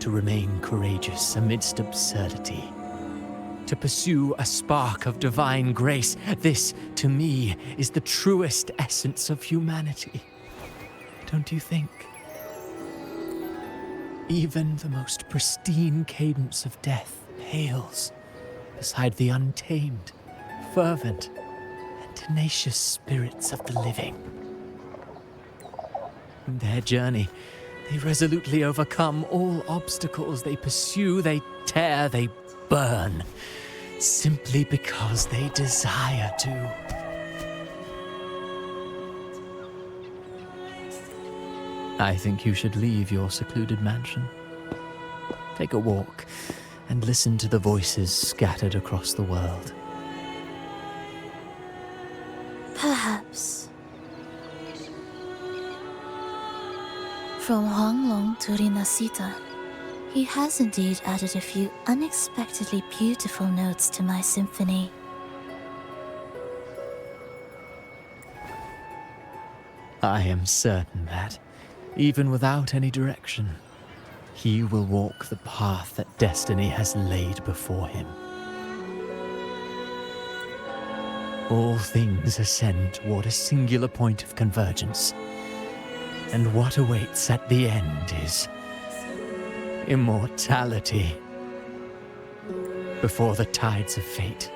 To remain courageous amidst absurdity, to pursue a spark of divine grace, this, to me, is the truest essence of humanity. Don't you think? Even the most pristine cadence of death pales beside the untamed, fervent, and tenacious spirits of the living. In their journey, they resolutely overcome all obstacles. They pursue, they tear, they burn, simply because they desire to. I think you should leave your secluded mansion. Take a walk and listen to the voices scattered across the world.
Perhaps. From Huanglong to Rinacita, he has indeed added a few unexpectedly beautiful notes to my symphony.
I am certain that, even without any direction, he will walk the path that destiny has laid before him. All things ascend toward a singular point of convergence, and what awaits at the end is immortality. Before the tides of fate,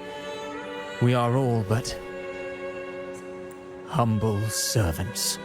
we are all but humble servants.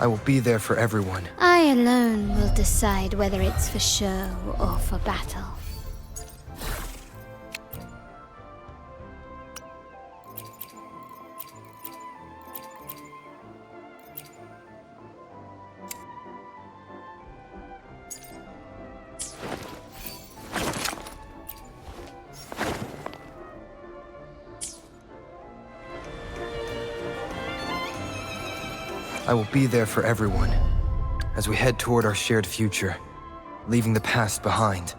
I will be there for everyone.
I alone will decide whether it's for show or for battle.
I will be there for everyone as we head toward our shared future, leaving the past behind.